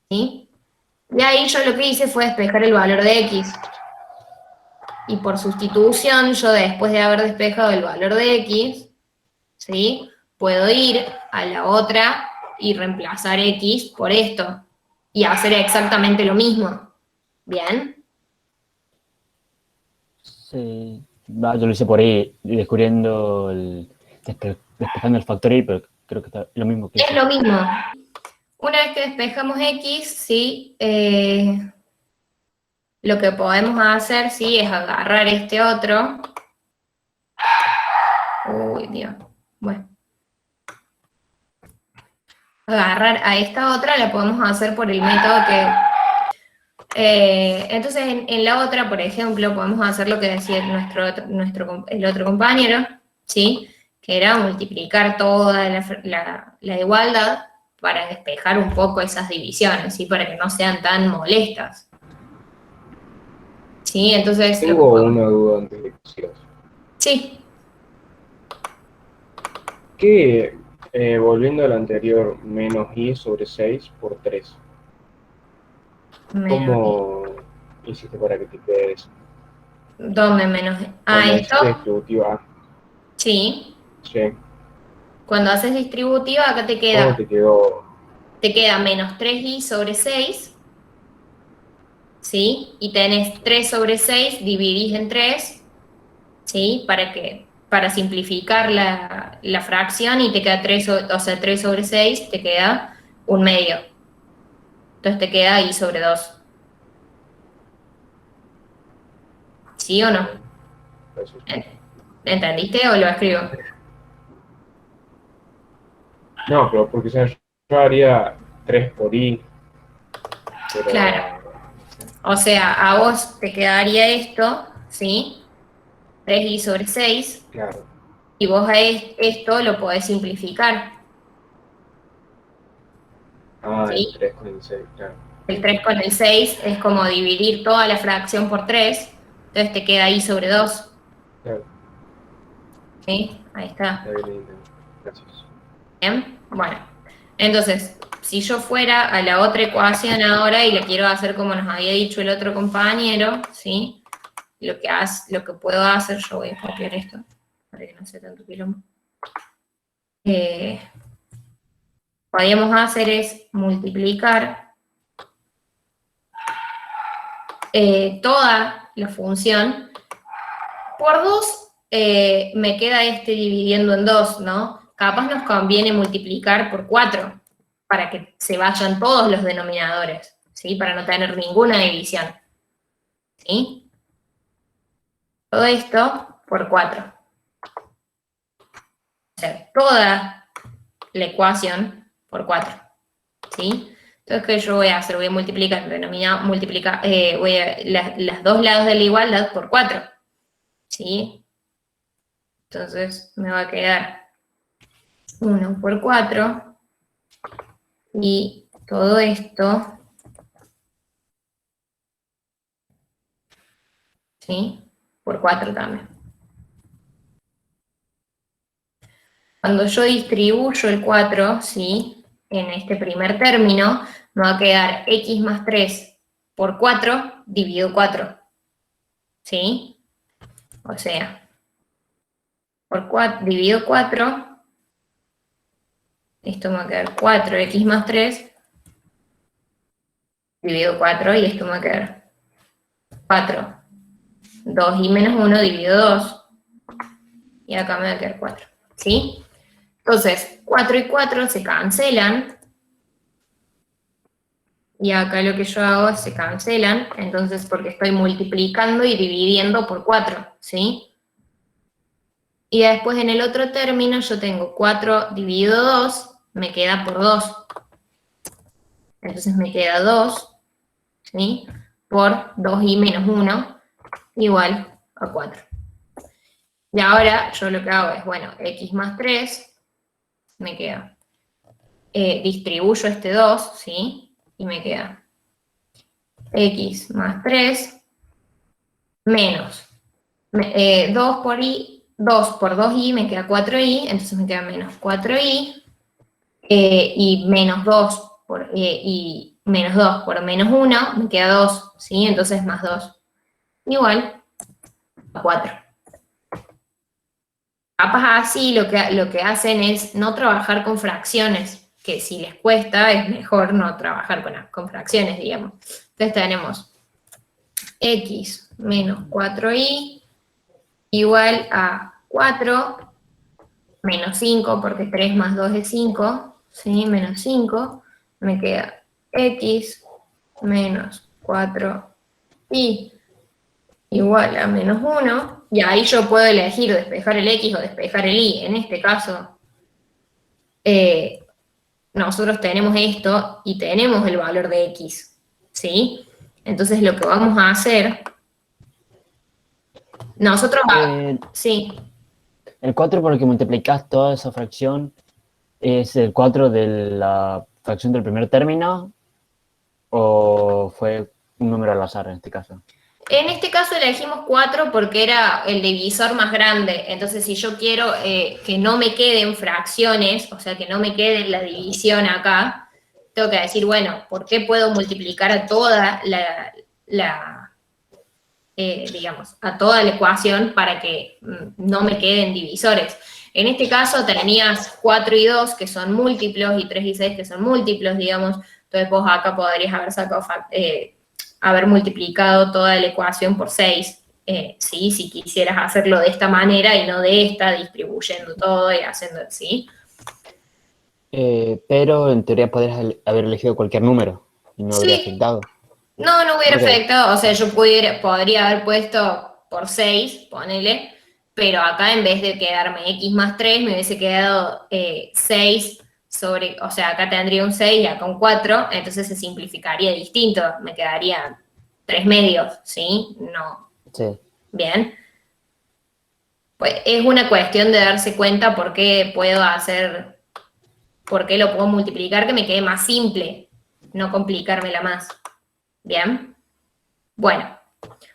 ¿Sí? Y ahí yo lo que hice fue despejar el valor de x. Y por sustitución, yo después de haber despejado el valor de x, ¿sí? Puedo ir a la otra y reemplazar x por esto. Y hacer exactamente lo mismo. ¿Bien? Sí. Yo lo hice por ahí, descubriendo despejando el factorial, pero creo que está lo mismo que Es hice. lo mismo. Una vez que despejamos x, ¿sí? Lo que podemos hacer, ¿sí? Es agarrar este otro. Uy, Dios. Bueno. Agarrar a esta otra la podemos hacer por el método que... entonces, en la otra, por ejemplo, podemos hacer lo que decía el otro compañero, ¿sí? Que era multiplicar toda la igualdad para despejar un poco esas divisiones, ¿sí? Para que no sean tan molestas. ¿Sí? Entonces... Tengo una duda antes de que sigas. Sí. ¿Qué, volviendo al anterior, menos y sobre 6 por 3? ¿Cómo hiciste para que te quede eso? ¿Dónde menos? Cuando ¿esto? hiciste distributiva. Sí. Sí. Cuando haces distributiva, acá te queda... ¿Cómo te quedó? Te queda menos 3y sobre 6, ¿sí? Y tenés 3 sobre 6, dividís en 3, ¿sí? Para simplificar la fracción, y te queda 3, o sea, 3 sobre 6, te queda 1/2. Entonces te queda y sobre 2. ¿Sí o no? ¿Entendiste o lo escribo? No, pero porque yo haría 3 por i. Pero... Claro. O sea, a vos te quedaría esto, ¿sí? 3y sobre 6. Claro. Y vos a esto lo podés simplificar. Ah, ¿Sí? el 3 con el 6, claro. El 3 con el 6 es como dividir toda la fracción por 3. Entonces te queda i sobre 2. Claro. ¿Sí? Ahí está. Está bien, gracias. ¿Bien? Bueno, entonces, si yo fuera a la otra ecuación ahora y la quiero hacer como nos había dicho el otro compañero, ¿sí? Lo que puedo hacer, yo voy a copiar esto, para que no sea tanto quilombo. Podríamos hacer es multiplicar toda la función por 2. Me queda este dividiendo en 2, ¿no? Capaz nos conviene multiplicar por 4 para que se vayan todos los denominadores, ¿sí? Para no tener ninguna división, ¿sí? Todo esto por 4. O sea, toda la ecuación por 4, ¿sí? Entonces, ¿qué yo voy a hacer? Voy a multiplicar, las dos lados de la igualdad por 4, ¿sí? Entonces, me va a quedar 1 por 4, y todo esto, ¿sí? Por 4 también. Cuando yo distribuyo el 4, ¿sí? En este primer término, me va a quedar x más 3 por 4 dividido 4, ¿sí? O sea, por 4, dividido 4, esto me va a quedar 4x más 3 dividido 4, y esto me va a quedar 4. 2y menos 1 dividido 2, y acá me va a quedar 4, ¿sí? Entonces, 4 y 4 se cancelan, y acá lo que yo hago es se cancelan, entonces porque estoy multiplicando y dividiendo por 4, ¿sí? Y después en el otro término yo tengo 4 dividido 2, me queda por 2. Entonces me queda 2, ¿sí? Por 2y menos 1, igual a 4. Y ahora yo lo que hago es, bueno, x más 3, me queda. Distribuyo este 2, ¿sí? Y me queda x más 3 menos 2 por i, 2 por 2i me queda 4i, entonces me queda menos 4i, y menos 2 por, y menos 2 por menos 1 me queda 2, ¿sí? Entonces más 2 igual a 4. Capaz así lo que hacen es no trabajar con fracciones, que si les cuesta es mejor no trabajar con fracciones, digamos. Entonces tenemos x menos 4i igual a 4 menos 5, porque 3 más 2 es 5, ¿sí? Menos 5, me queda x menos 4i igual a menos 1, y ahí yo puedo elegir despejar el x o despejar el y. En este caso, nosotros tenemos esto y tenemos el valor de x, ¿sí? Entonces lo que vamos a hacer, nosotros, sí. El 4 por el que multiplicas toda esa fracción es el 4 de la fracción del primer término, o fue un número al azar en este caso. En este caso elegimos 4 porque era el divisor más grande, entonces si yo quiero que no me queden fracciones, o sea, que no me quede la división acá, tengo que decir, bueno, ¿por qué puedo multiplicar a toda digamos, a toda la ecuación para que no me queden divisores? En este caso tenías 4 y 2 que son múltiplos y 3 y 6 que son múltiplos, digamos, entonces vos acá podrías haber sacado haber multiplicado toda la ecuación por 6, ¿sí? Si quisieras hacerlo de esta manera y no de esta, distribuyendo todo y haciendo, ¿sí? Pero en teoría podrías haber elegido cualquier número y no habría afectado. No, no hubiera Ok. afectado, o sea, yo podría haber puesto por 6, ponele, pero acá en vez de quedarme x más 3, me hubiese quedado 6 sobre, o sea, acá tendría un 6 y acá un 4, entonces se simplificaría distinto, me quedaría 3 medios, ¿sí? No. Sí. Bien. Pues es una cuestión de darse cuenta por qué lo puedo multiplicar, que me quede más simple, no complicármela más. Bien. Bueno,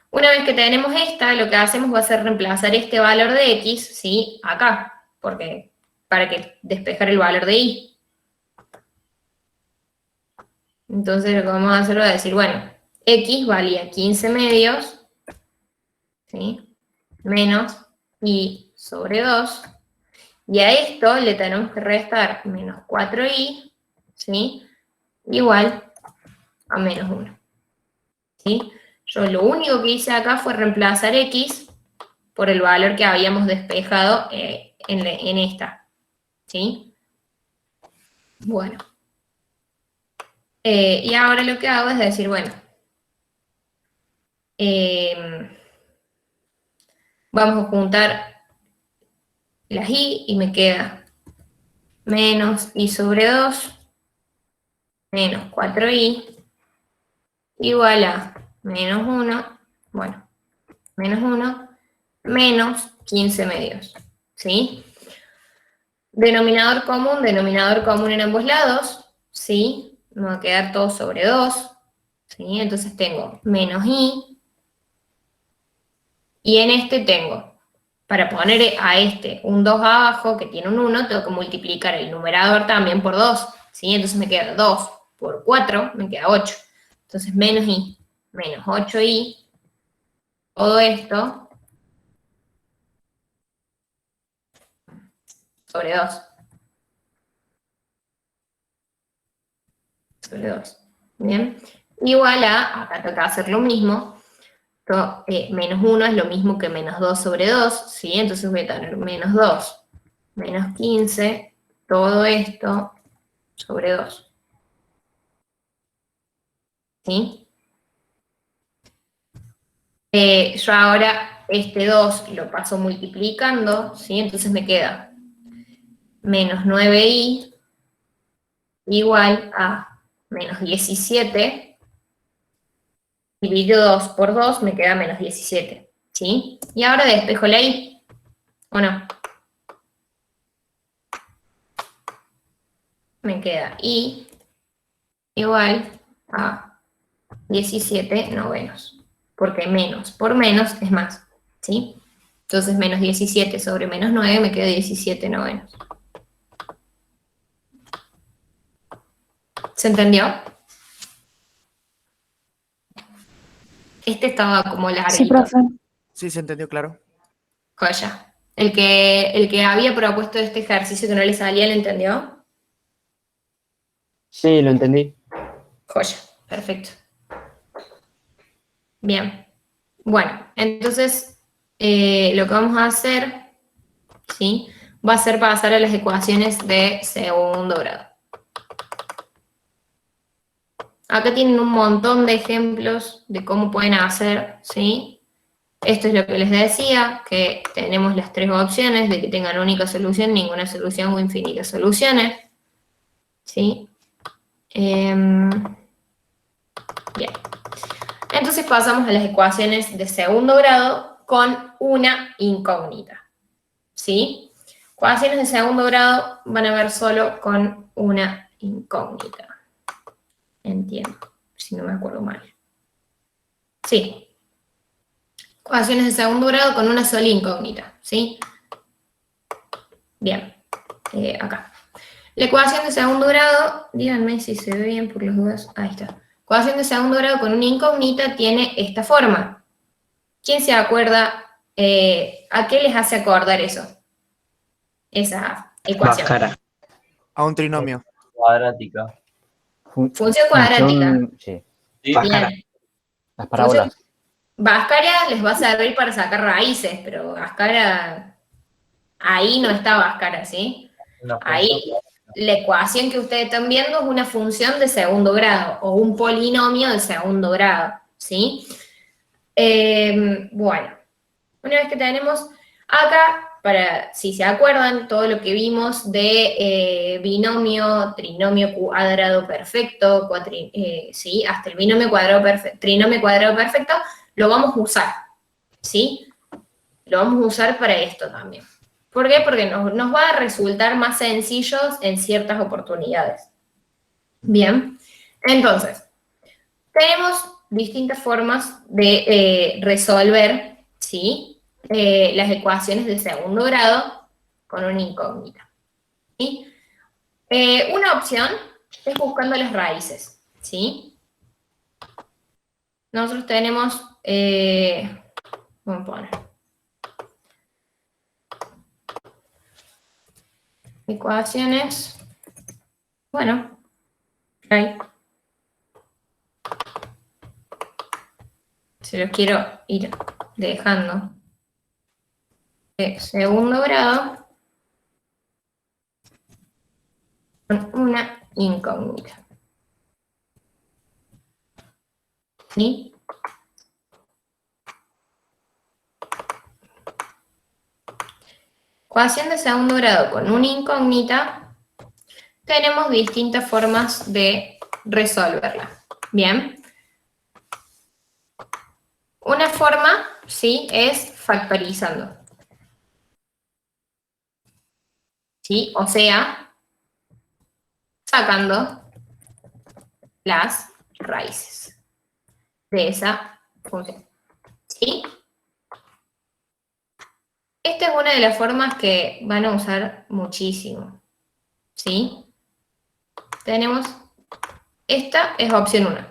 una vez que tenemos esta, lo que hacemos va a ser reemplazar este valor de x, ¿sí? Acá, porque para que despejar el valor de y. Entonces lo que vamos a hacer va a decir, bueno, x valía 15 medios, ¿sí? Menos y sobre 2, y a esto le tenemos que restar menos 4i, ¿sí? Igual a menos 1, ¿sí? Yo lo único que hice acá fue reemplazar x por el valor que habíamos despejado en esta, ¿sí? Bueno. Y ahora lo que hago es decir, bueno, vamos a juntar las y me queda menos y sobre 2 menos 4i igual a menos 1, bueno, menos 1 menos 15 medios, ¿sí? Denominador común en ambos lados, ¿sí? Me va a quedar todo sobre 2, ¿sí? Entonces tengo menos i, y en este tengo, para poner a este un 2 abajo, que tiene un 1, tengo que multiplicar el numerador también por 2, ¿sí? Entonces me queda 2 por 4, me queda 8. Entonces menos i, menos 8i, todo esto sobre 2. Sobre 2. Bien. Igual a, acá toca hacer lo mismo. Menos 1 es lo mismo que menos 2 sobre 2, ¿sí? Entonces voy a tener menos 2, menos 15, todo esto sobre 2. ¿Sí? Yo ahora este 2 lo paso multiplicando, ¿sí? Entonces me queda menos 9i igual a menos 17, dividido 2 por 2 me queda menos 17, ¿sí? Y ahora despejo la i, ¿o no? Me queda i igual a 17 novenos, porque menos por menos es más, ¿sí? Entonces menos 17 sobre menos 9 me queda 17 novenos. ¿Se entendió? Este estaba como Sí, larguito. profe. Sí, se entendió, claro. Joya. El que había propuesto este ejercicio que no le salía, ¿le entendió? Sí, lo entendí. Joya, perfecto. Bien. Bueno, entonces lo que vamos a hacer, ¿sí? Va a ser pasar a las ecuaciones de segundo grado. Acá tienen un montón de ejemplos de cómo pueden hacer, ¿sí? Esto es lo que les decía, que tenemos las tres opciones de que tengan única solución, ninguna solución o infinitas soluciones, ¿sí? Bien. Entonces pasamos a las ecuaciones de segundo grado con una incógnita, ¿sí? Ecuaciones de segundo grado van a ver solo con una incógnita. Entiendo, si no me acuerdo mal. Sí. Ecuaciones de segundo grado con una sola incógnita, ¿sí? Bien, acá. La ecuación de segundo grado, díganme si se ve bien por las dudas. Ahí está. Ecuación de segundo grado con una incógnita tiene esta forma. ¿Quién se acuerda? ¿A qué les hace acordar eso? Esa ecuación. Báscara. A un trinomio. Cuadrática. Función cuadrática. Sí. Bien. Las parábolas. Bhaskara les va a servir para sacar raíces, pero Bhaskara, ahí no está Bhaskara, ¿sí? Ahí la ecuación que ustedes están viendo es una función de segundo grado o un polinomio de segundo grado, ¿sí? Bueno, una vez que tenemos acá, para si se acuerdan, todo lo que vimos de binomio, trinomio cuadrado perfecto, ¿sí? Hasta el binomio cuadrado perfecto, trinomio cuadrado perfecto, lo vamos a usar, ¿sí? Lo vamos a usar para esto también. ¿Por qué? Porque nos va a resultar más sencillos en ciertas oportunidades. Bien, entonces, tenemos distintas formas de resolver, ¿sí? Las ecuaciones de segundo grado con una incógnita, ¿sí? Una opción es buscando las raíces, ¿sí? Nosotros tenemos, vamos a poner, ecuaciones, bueno, ahí. Se los quiero ir dejando. De segundo grado con una incógnita. ¿Sí? Ecuación de segundo grado con una incógnita, tenemos distintas formas de resolverla. Bien. Una forma, sí, es factorizando. ¿sí? O sea, sacando las raíces de esa función, ¿sí? Esta es una de las formas que van a usar muchísimo, ¿sí? Tenemos, esta es opción 1,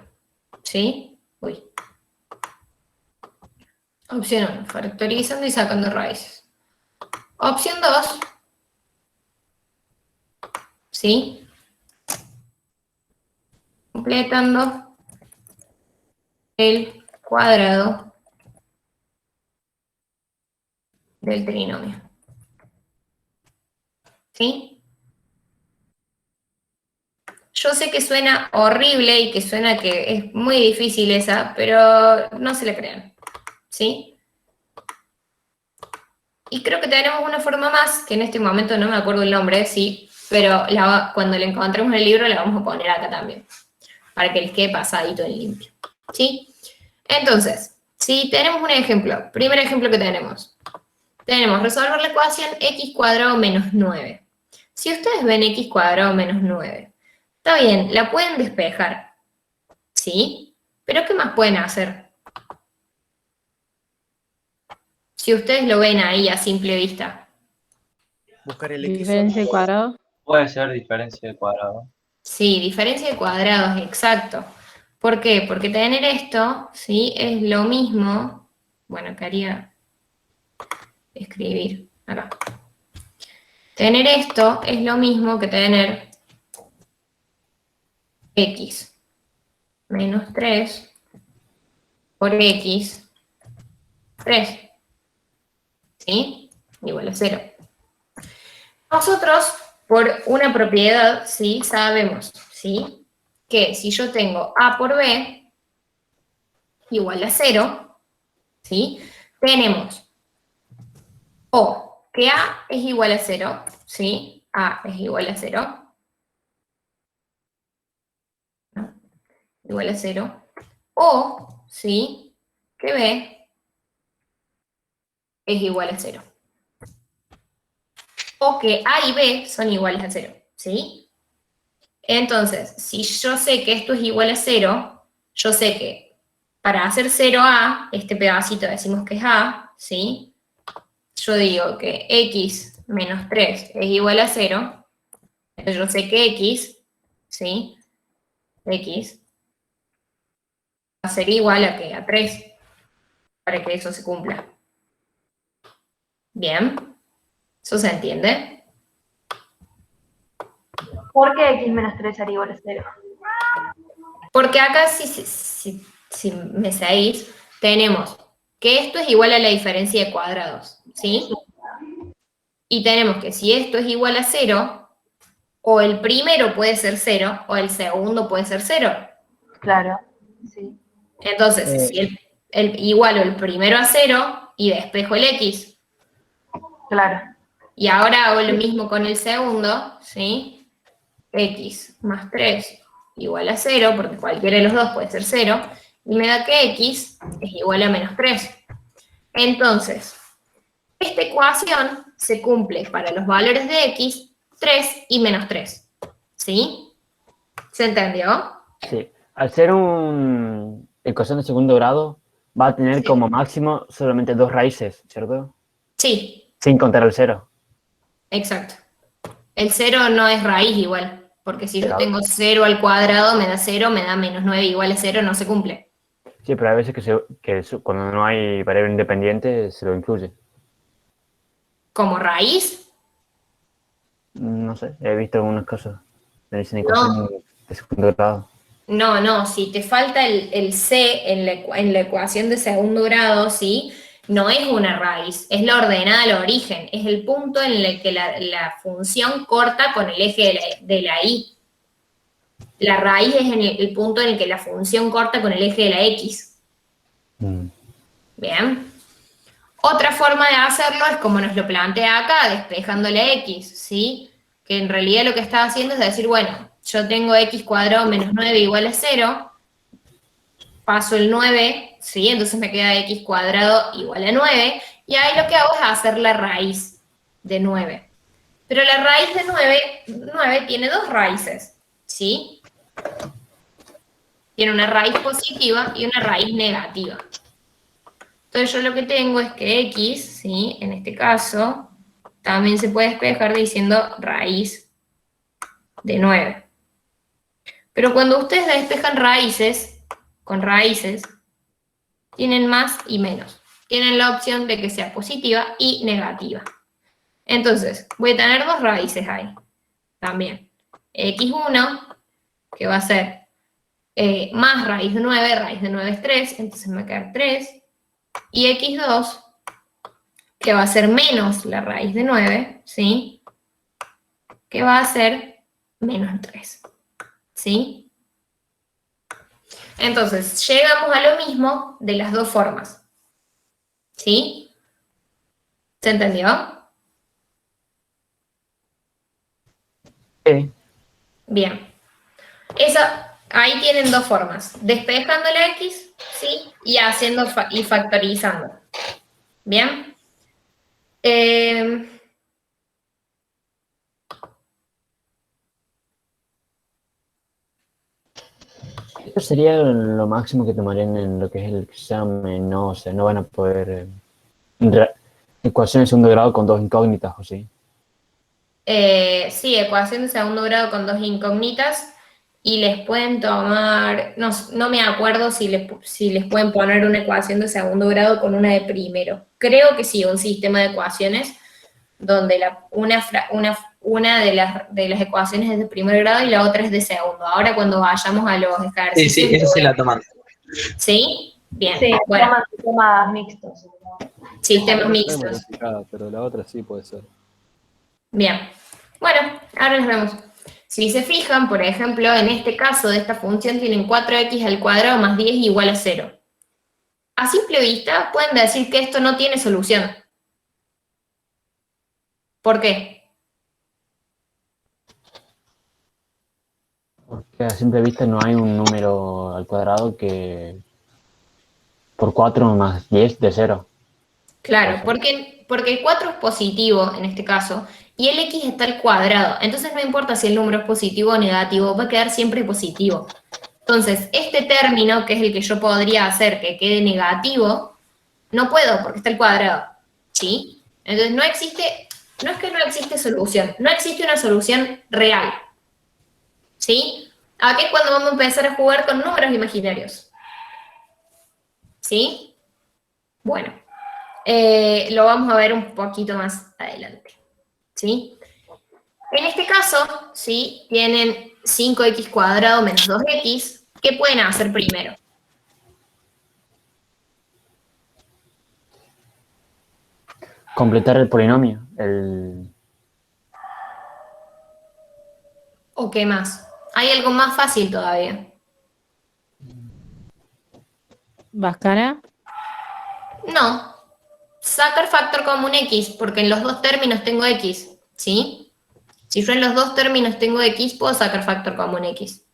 ¿sí? Uy. Opción 1, factorizando y sacando raíces. Opción 2, ¿sí? Completando el cuadrado del trinomio. ¿Sí? Yo sé que suena horrible y que suena que es muy difícil esa, pero no se le crean. ¿Sí? Y creo que tenemos una forma más, que en este momento no me acuerdo el nombre, sí, pero cuando la encontremos en el libro la vamos a poner acá también, para que les quede pasadito en limpio. ¿Sí? Entonces, si tenemos un ejemplo, primer ejemplo que tenemos resolver la ecuación x cuadrado menos 9. Si ustedes ven x cuadrado menos 9, está bien, la pueden despejar, ¿sí? Pero ¿qué más pueden hacer? Si ustedes lo ven ahí a simple vista. Buscar el x. Diferencia de cuadrado. Puede ser diferencia de cuadrado. Sí, diferencia de cuadrados, exacto. ¿Por qué? Porque tener esto, ¿sí? Es lo mismo. Bueno, quería escribir acá. Tener esto es lo mismo que tener x menos 3 por x 3. ¿Sí? Igual a 0. Nosotros, por una propiedad, ¿sí? Sabemos, ¿sí? Que si yo tengo a por b igual a 0, ¿sí? Tenemos o que a es igual a 0, ¿sí? A es igual a 0. ¿No? Igual a 0. O, ¿sí? Que b es igual a 0. O que a y b son iguales a 0, ¿sí? Entonces, si yo sé que esto es igual a 0, yo sé que para hacer 0a, este pedacito decimos que es a, ¿sí? Yo digo que x menos 3 es igual a 0, entonces yo sé que x, ¿sí? X va a ser igual a que a 3, para que eso se cumpla. Bien, ¿eso se entiende? ¿Por qué x menos 3 sería igual a 0? Porque acá, si me seguís, tenemos que esto es igual a la diferencia de cuadrados, ¿sí? Y tenemos que si esto es igual a 0, o el primero puede ser 0, o el segundo puede ser 0. Claro, sí. Entonces, si el igual o el primero a 0, y despejo el x. Claro. Y ahora hago lo mismo con el segundo, ¿sí? X más 3 igual a 0, porque cualquiera de los dos puede ser 0, y me da que x es igual a menos 3. Entonces, esta ecuación se cumple para los valores de x, 3 y menos 3. ¿Sí? ¿Se entendió? Sí. Al ser una ecuación de segundo grado, va a tener como máximo solamente 2 raíces, ¿cierto? Sí. Sin contar el 0. Exacto. El 0 no es raíz igual, porque si yo Claro. tengo 0 al cuadrado, me da 0, me da menos 9 igual a 0, no se cumple. Sí, pero hay veces que cuando no hay variable independiente se lo incluye. ¿Como raíz? No sé, he visto algunos casos. Me dicen ecuación de segundo grado. No, si te falta el c en la ecuación de segundo grado, ¿sí? No es una raíz, es la ordenada al origen, es el punto en el que la función corta con el eje de la y. La raíz es el punto en el que la función corta con el eje de la x. Bien. Otra forma de hacerlo es como nos lo plantea acá, despejando la x, ¿sí? Que en realidad lo que está haciendo es decir, bueno, yo tengo x cuadrado menos 9 igual a 0, paso el 9, ¿sí? Entonces me queda x cuadrado igual a 9, y ahí lo que hago es hacer la raíz de 9. Pero la raíz de 9 tiene dos raíces, ¿sí? Tiene una raíz positiva y una raíz negativa. Entonces yo lo que tengo es que x, ¿sí? En este caso, también se puede despejar diciendo raíz de 9. Pero cuando ustedes despejan raíces, con raíces, tienen más y menos. Tienen la opción de que sea positiva y negativa. Entonces, voy a tener dos raíces ahí. También. x1, que va a ser más raíz de 9. Raíz de 9 es 3, entonces me va a quedar 3. Y x2, que va a ser menos la raíz de 9, ¿sí? Que va a ser menos 3. ¿Sí? Entonces, llegamos a lo mismo de las dos formas. ¿Sí? ¿Se entendió? Sí. Bien. Ahí tienen dos formas. Despejando la x, ¿sí? Y haciendo y factorizando. ¿Bien? Esto sería lo máximo que tomarían en lo que es el examen, ¿no? O sea, no van a poder... ecuación de segundo grado con dos incógnitas, ¿o sí? Sí, ecuación de segundo grado con dos incógnitas y les pueden tomar, no me acuerdo si les pueden poner una ecuación de segundo grado con una de primero. Creo que sí, un sistema de ecuaciones donde una de las ecuaciones es de primer grado y la otra es de segundo. Ahora cuando vayamos a los ejercicios... Sí, eso sí la toman. ¿Sí? Bien, Sí, bueno. llaman sistemas mixtos. Sistemas Está mixtos. modificada, pero la otra sí puede ser. Bien. Bueno, ahora nos vemos. Si se fijan, por ejemplo, en este caso de esta función tienen 4x al cuadrado más 10 igual a 0. A simple vista pueden decir que esto no tiene solución. ¿Por qué? Porque a simple vista no hay un número al cuadrado que por 4 más 10 de 0. Claro, porque el 4 es positivo en este caso y el x está al cuadrado. Entonces no importa si el número es positivo o negativo, va a quedar siempre positivo. Entonces, este término, que es el que yo podría hacer que quede negativo, no puedo porque está al cuadrado. ¿Sí? Entonces no es que no existe solución, no existe una solución real. ¿Sí? Aquí es cuando vamos a empezar a jugar con números imaginarios. ¿Sí? Bueno. Lo vamos a ver un poquito más adelante, ¿sí? En este caso, ¿sí? Tienen 5x cuadrado menos 2x. ¿Qué pueden hacer primero? Completar el polinomio. ¿O qué más? Hay algo más fácil todavía. ¿Báscara? No. Sacar factor común x, porque en los dos términos tengo x, ¿sí? Si yo en los dos términos tengo x, puedo sacar factor común x.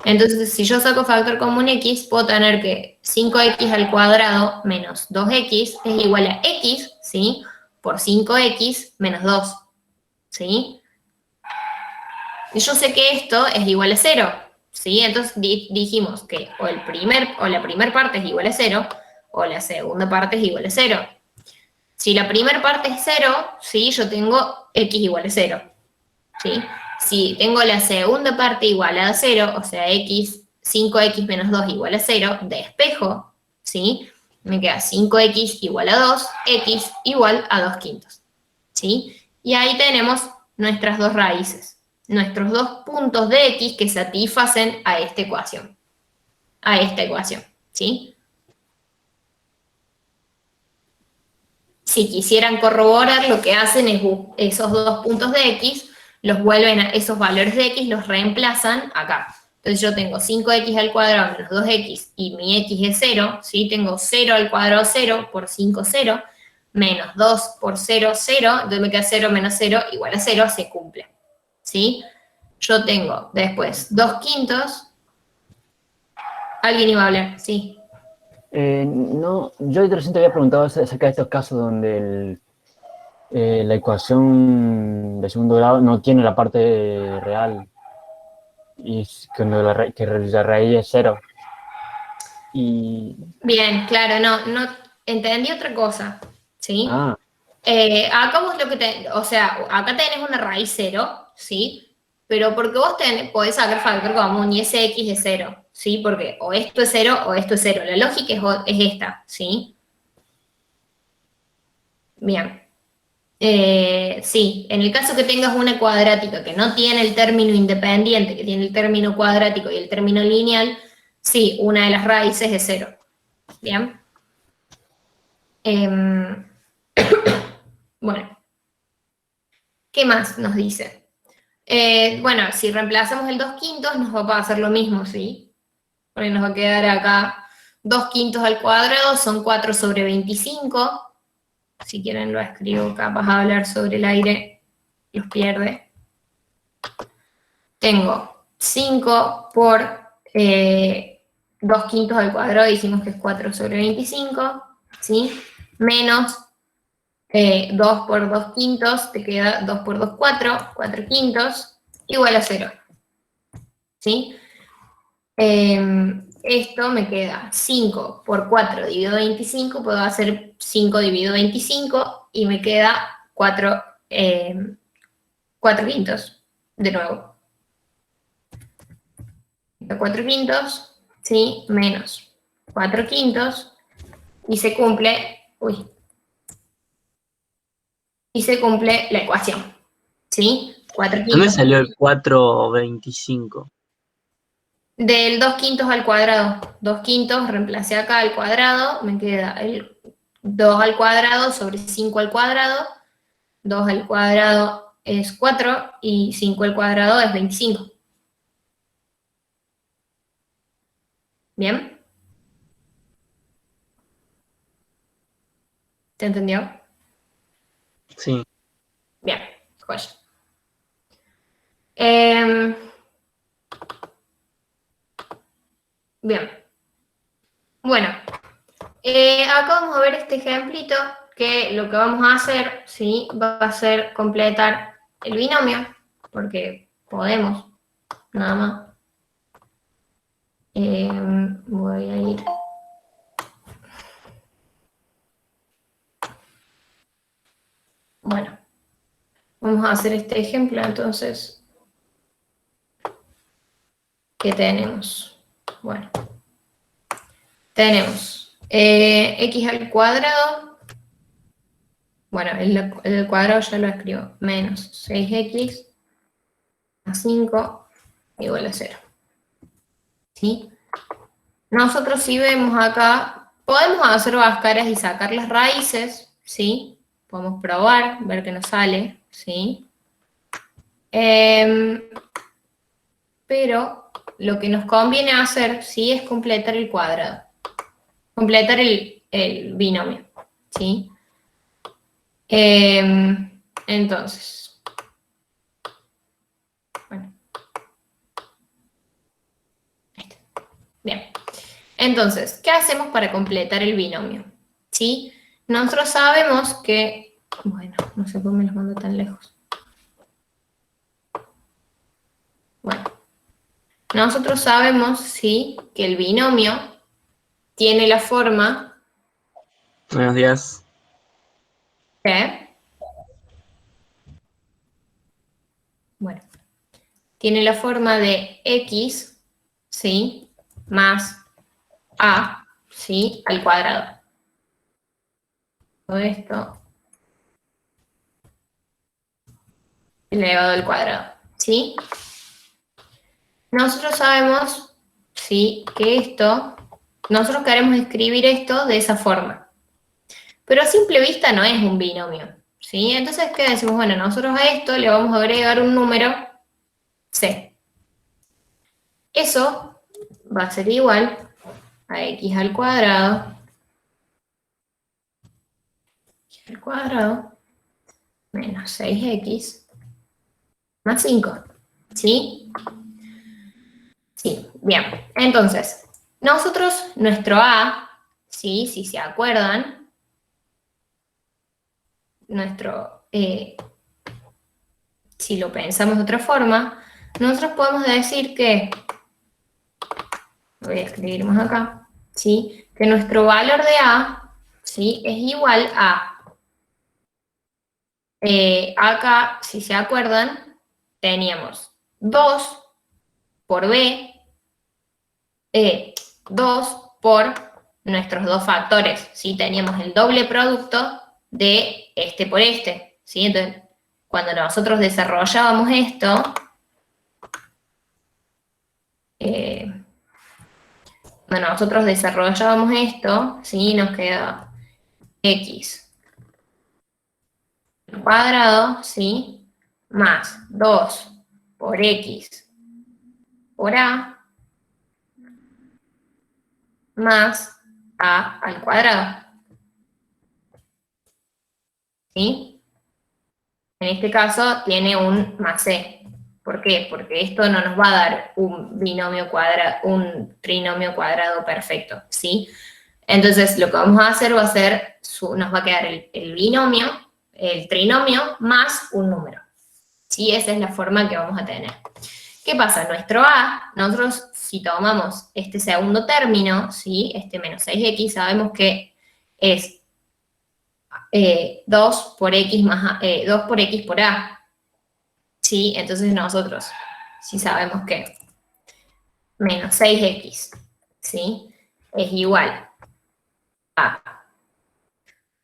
Entonces, si yo saco factor común x, puedo tener que 5x al cuadrado menos 2x es igual a x, ¿sí? Por 5x menos 2, ¿sí? Y yo sé que esto es igual a 0, ¿sí? Entonces dijimos que o la primera parte es igual a 0, o la segunda parte es igual a 0. Si la primera parte es 0, ¿sí? Yo tengo x igual a 0, ¿sí? Si tengo la segunda parte igual a 0, o sea, 5x menos 2 igual a 0, despejo, ¿sí? Me queda 5x igual a 2, x igual a 2 quintos, ¿sí? Y ahí tenemos nuestras dos raíces, nuestros dos puntos de x que satisfacen a esta ecuación, ¿sí? Si quisieran corroborar, lo que hacen es esos dos puntos de x, los vuelven a esos valores de x, los reemplazan acá. Entonces yo tengo 5x al cuadrado menos 2x y mi x es 0, ¿sí? Tengo 0 al cuadrado 0 por 5, 0, menos 2 por 0, 0, entonces me queda 0 menos 0 igual a 0, se cumple, ¿sí? Yo tengo después 2 quintos. ¿Alguien iba a hablar? Sí. No, yo recién te había preguntado acerca de estos casos donde La ecuación de segundo grado no tiene la parte real. Y es cuando que la raíz es 0. Y... Bien, claro, no entendí otra cosa, ¿sí? Ah, Acá vos o sea, acá tenés una raíz 0, ¿sí? Pero porque vos podés sacar factor común y ese x es 0, ¿sí? Porque o esto es 0 o esto es 0. La lógica es esta, ¿sí? Bien. Sí, en el caso que tengas una cuadrática que no tiene el término independiente, que tiene el término cuadrático y el término lineal, sí, una de las raíces es 0. Bien. Bueno, ¿qué más nos dice? Bueno, si reemplazamos el 2/5 nos va a pasar lo mismo, ¿sí? Porque nos va a quedar acá 2/5 al cuadrado, son 4/25. Si quieren lo escribo, capaz de hablar sobre el aire, los pierde. Tengo 5 por 2/5 al cuadrado, dijimos que es 4/25, ¿sí? Menos 2 por 2/5, te queda 2 por 2, 4, 4/5, igual a 0, ¿sí? Esto me queda 5 por 4 dividido 25, puedo hacer 5 dividido 25 y me queda 4/5, de nuevo. 4/5, ¿sí? Menos 4/5 y se cumple, y se cumple la ecuación, ¿sí? 4/5. ¿Dónde salió el 4/25? Del 2/5 al cuadrado. 2/5, reemplacé acá al cuadrado, me queda el 2 al cuadrado sobre 5 al cuadrado. 2 al cuadrado es 4 y 5 al cuadrado es 25. ¿Bien? ¿Se entendió? Sí. Bien, joya. Bien. Bueno, acá vamos a ver este ejemplito que lo que vamos a hacer, ¿sí? Va a ser completar el binomio, porque podemos, nada más. Voy a ir. Bueno, vamos a hacer este ejemplo, entonces. ¿Qué tenemos? Bueno, tenemos x al cuadrado. Bueno, el cuadrado ya lo escribo. Menos 6x más 5 igual a 0. ¿Sí? Nosotros si vemos acá, podemos hacer báscaras y sacar las raíces, ¿sí? Podemos probar, ver qué nos sale, ¿sí? Pero lo que nos conviene hacer, ¿sí? Es completar el cuadrado. Completar el binomio, ¿sí? Entonces, bueno. Bien. Entonces, ¿qué hacemos para completar el binomio? ¿Sí? Nosotros sabemos que... Bueno, no sé por qué me los mando tan lejos. Bueno. Nosotros sabemos, ¿sí? Que el binomio tiene la forma... Buenos días. ¿Qué? Bueno. Tiene la forma de x, ¿sí? Más a, ¿sí? Al cuadrado. Todo esto elevado al cuadrado, ¿sí? Nosotros sabemos, ¿sí? Que esto, nosotros queremos escribir esto de esa forma. Pero a simple vista no es un binomio, ¿sí? Entonces, ¿qué decimos? Bueno, nosotros a esto le vamos a agregar un número c. Eso va a ser igual a x al cuadrado menos 6x más 5, ¿sí? Sí, bien. Entonces, nosotros, nuestro a, ¿sí? Si se acuerdan, si lo pensamos de otra forma, nosotros podemos decir que, lo voy a escribir más acá, ¿sí? Que nuestro valor de A, ¿sí? Es igual a, acá, si se acuerdan, teníamos 2 por B, 2 por nuestros dos factores, ¿sí? Teníamos el doble producto de este por este, ¿sí? Entonces, cuando nosotros desarrollábamos esto, ¿sí? Nos queda X al cuadrado, ¿sí? Más 2 por X por A, más A al cuadrado, ¿sí? En este caso tiene un más C. ¿Por qué? Porque esto no nos va a dar un binomio cuadrado, un trinomio cuadrado perfecto, ¿sí? Entonces lo que vamos a hacer va a ser, nos va a quedar el binomio, el trinomio, más un número, ¿sí? Esa es la forma que vamos a tener. ¿Qué pasa? Nuestro A, nosotros si tomamos este segundo término, ¿sí? Este menos 6x, sabemos que es 2 por x más 2 por x por A. ¿Sí? Entonces nosotros, si sabemos que menos 6x, ¿sí? Es igual a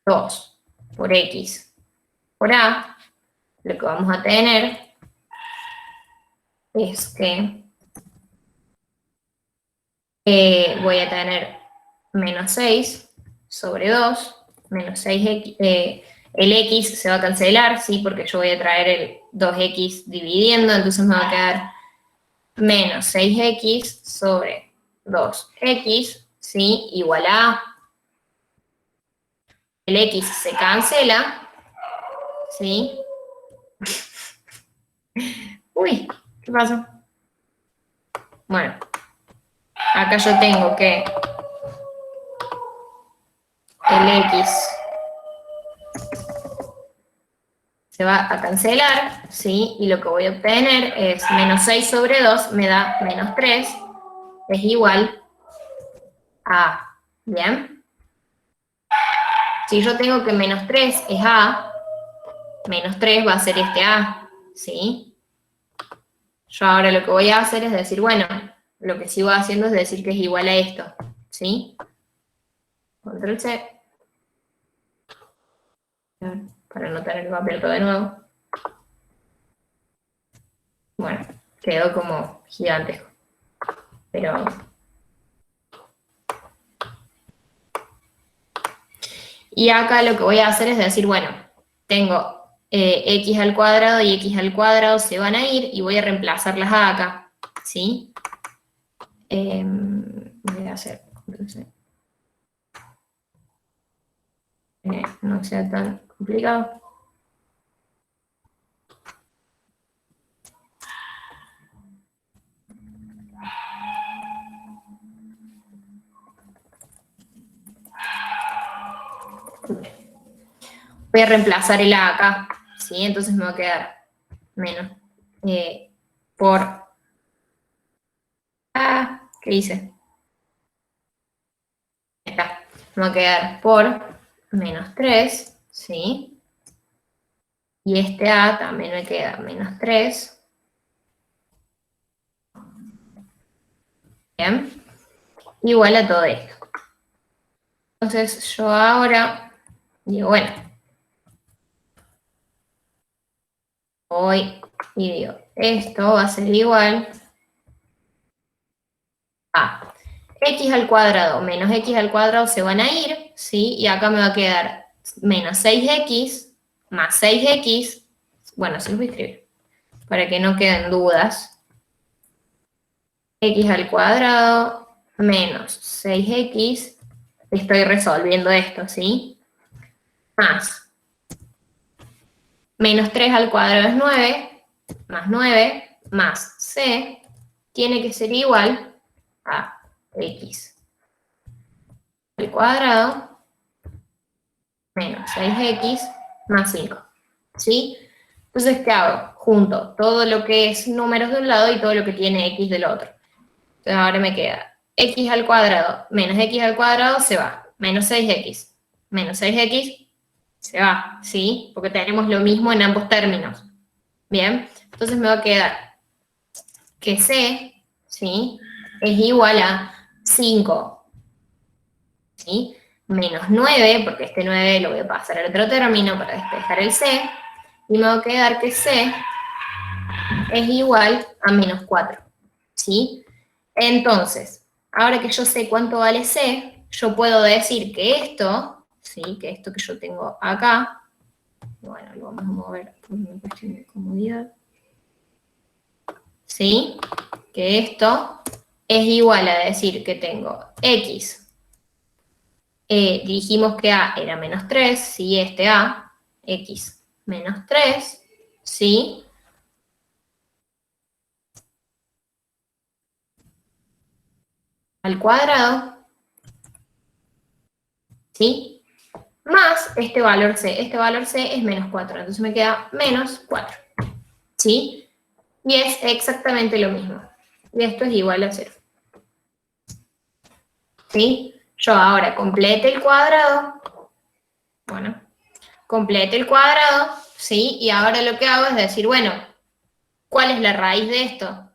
2 por x por A, lo que vamos a tener es que voy a tener menos 6 sobre 2, menos 6x, el x se va a cancelar, ¿sí? Porque yo voy a traer el 2x dividiendo, entonces me va a quedar menos 6x sobre 2x, ¿sí? Igual a, el x se cancela, ¿sí? Uy, ¿qué pasó? Bueno, acá yo tengo que el x se va a cancelar, ¿sí? Y lo que voy a obtener es menos 6 sobre 2 me da menos 3, es igual a, ¿bien? Si yo tengo que menos 3 es A, menos 3 va a ser este A, ¿sí? Yo ahora lo que voy a hacer es decir, bueno, lo que sigo haciendo es decir que es igual a esto, ¿sí? Control C. Para no tener que copiar todo de nuevo. Bueno, quedó como gigantesco. Pero... Y acá lo que voy a hacer es decir, bueno, tengo x al cuadrado y x al cuadrado se van a ir y voy a reemplazarlas acá, ¿sí? Voy a hacer, entonces, no sea tan complicado. Voy a reemplazar el A acá, ¿sí? Entonces me va a quedar menos por A, ¿qué hice? Acá, me va a quedar por menos 3, ¿sí? Y este A también me queda menos 3. Bien. Igual a todo esto. Entonces yo ahora digo, bueno, voy y digo, esto va a ser igual a x al cuadrado menos x al cuadrado se van a ir, ¿sí? Y acá me va a quedar menos 6x más 6x, bueno, se los voy a escribir, para que no queden dudas. X al cuadrado menos 6x, estoy resolviendo esto, ¿sí? Más menos 3 al cuadrado es 9, más c, tiene que ser igual a x al cuadrado menos 6x más 5, ¿sí? Entonces, ¿qué hago? Junto todo lo que es números de un lado y todo lo que tiene x del otro. Entonces, ahora me queda x al cuadrado menos x al cuadrado se va, menos 6x. Menos 6x se va, ¿sí? Porque tenemos lo mismo en ambos términos. Bien, entonces me va a quedar que c, ¿sí? Es igual a 5, ¿sí? Menos 9, porque este 9 lo voy a pasar al otro término para despejar el c, y me va a quedar que c es igual a menos 4, ¿sí? Entonces, ahora que yo sé cuánto vale c, yo puedo decir que esto, ¿sí? Que esto que yo tengo acá, bueno, lo vamos a mover por una cuestión de comodidad, ¿sí? Que esto es igual a decir que tengo x, dijimos que a era menos 3, ¿sí? Este a, x menos 3, ¿sí? Al cuadrado, ¿sí? Más este valor c es menos 4, entonces me queda menos 4, ¿sí? Y es exactamente lo mismo, y esto es igual a 0, ¿sí? Yo ahora complete el cuadrado, bueno, complete el cuadrado, ¿sí? Y ahora lo que hago es decir, bueno, ¿cuál es la raíz de esto?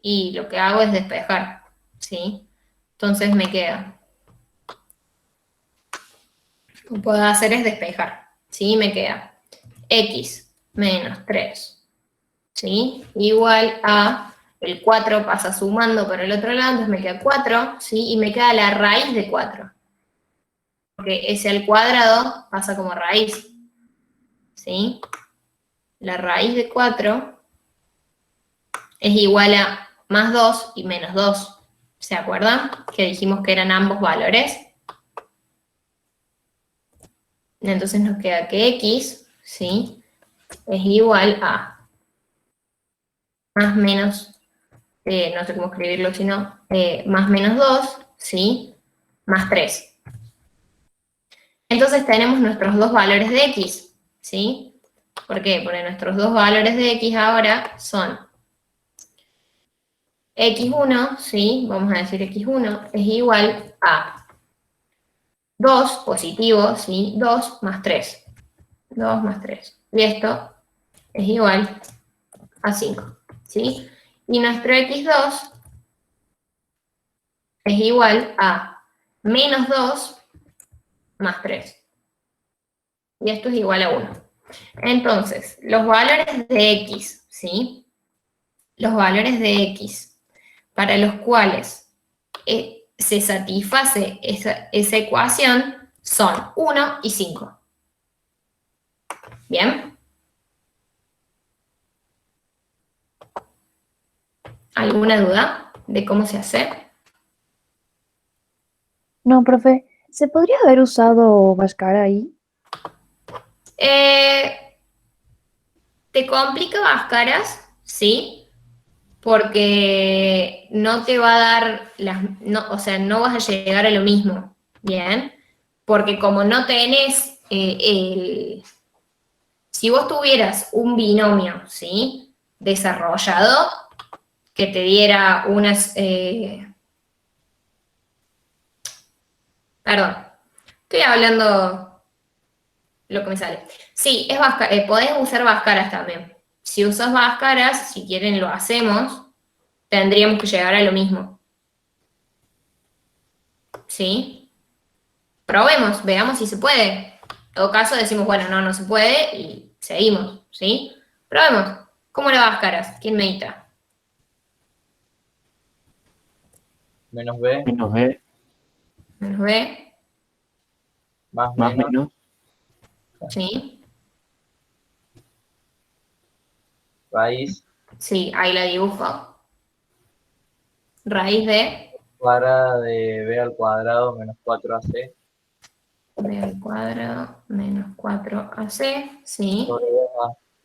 Y lo que hago es despejar, ¿sí? Entonces me queda, lo que puedo hacer es despejar, ¿sí? Me queda x menos 3, ¿sí? Igual a, el 4 pasa sumando por el otro lado, entonces me queda 4, ¿sí? Y me queda la raíz de 4, porque ese al cuadrado pasa como raíz, ¿sí? La raíz de 4 es igual a más 2 y menos 2, ¿se acuerdan? Que dijimos que eran ambos valores. Entonces nos queda que x, ¿sí? Es igual a más menos, no sé cómo escribirlo, sino más menos 2, ¿sí? Más 3. Entonces tenemos nuestros dos valores de x, ¿sí? ¿Por qué? Porque nuestros dos valores de x ahora son x1, ¿sí? Vamos a decir x1 es igual a 2 positivo, ¿sí? 2 más 3. 2 más 3. Y esto es igual a 5, ¿sí? Y nuestro x2 es igual a menos 2 más 3. Y esto es igual a 1. Entonces, los valores de x, ¿sí? Los valores de x para los cuales se satisface esa ecuación son 1 y 5. ¿Bien? ¿Alguna duda de cómo se hace? No, profe, ¿se podría haber usado Bhaskara ahí? Te complica Bhaskaras, ¿sí? Porque no te va a dar o sea, no vas a llegar a lo mismo, ¿bien? Porque como no tenés si vos tuvieras un binomio, ¿sí? Desarrollado, que te diera unas, perdón, estoy hablando lo que me sale. Sí, es podés usar Bhaskaras también. Si usas Bhaskaras, si quieren lo hacemos, tendríamos que llegar a lo mismo. ¿Sí? Probemos, veamos si se puede. En todo caso decimos, bueno, no se puede y seguimos, ¿sí? Probemos. ¿Cómo le Bhaskaras? ¿Quién medita? Menos b, Menos b, Menos B, más más menos, menos, ¿sí? raíz Sí, ahí la dibujo. Raíz de cuadrada de b al cuadrado menos 4ac B al cuadrado menos 4ac, ¿sí? sobre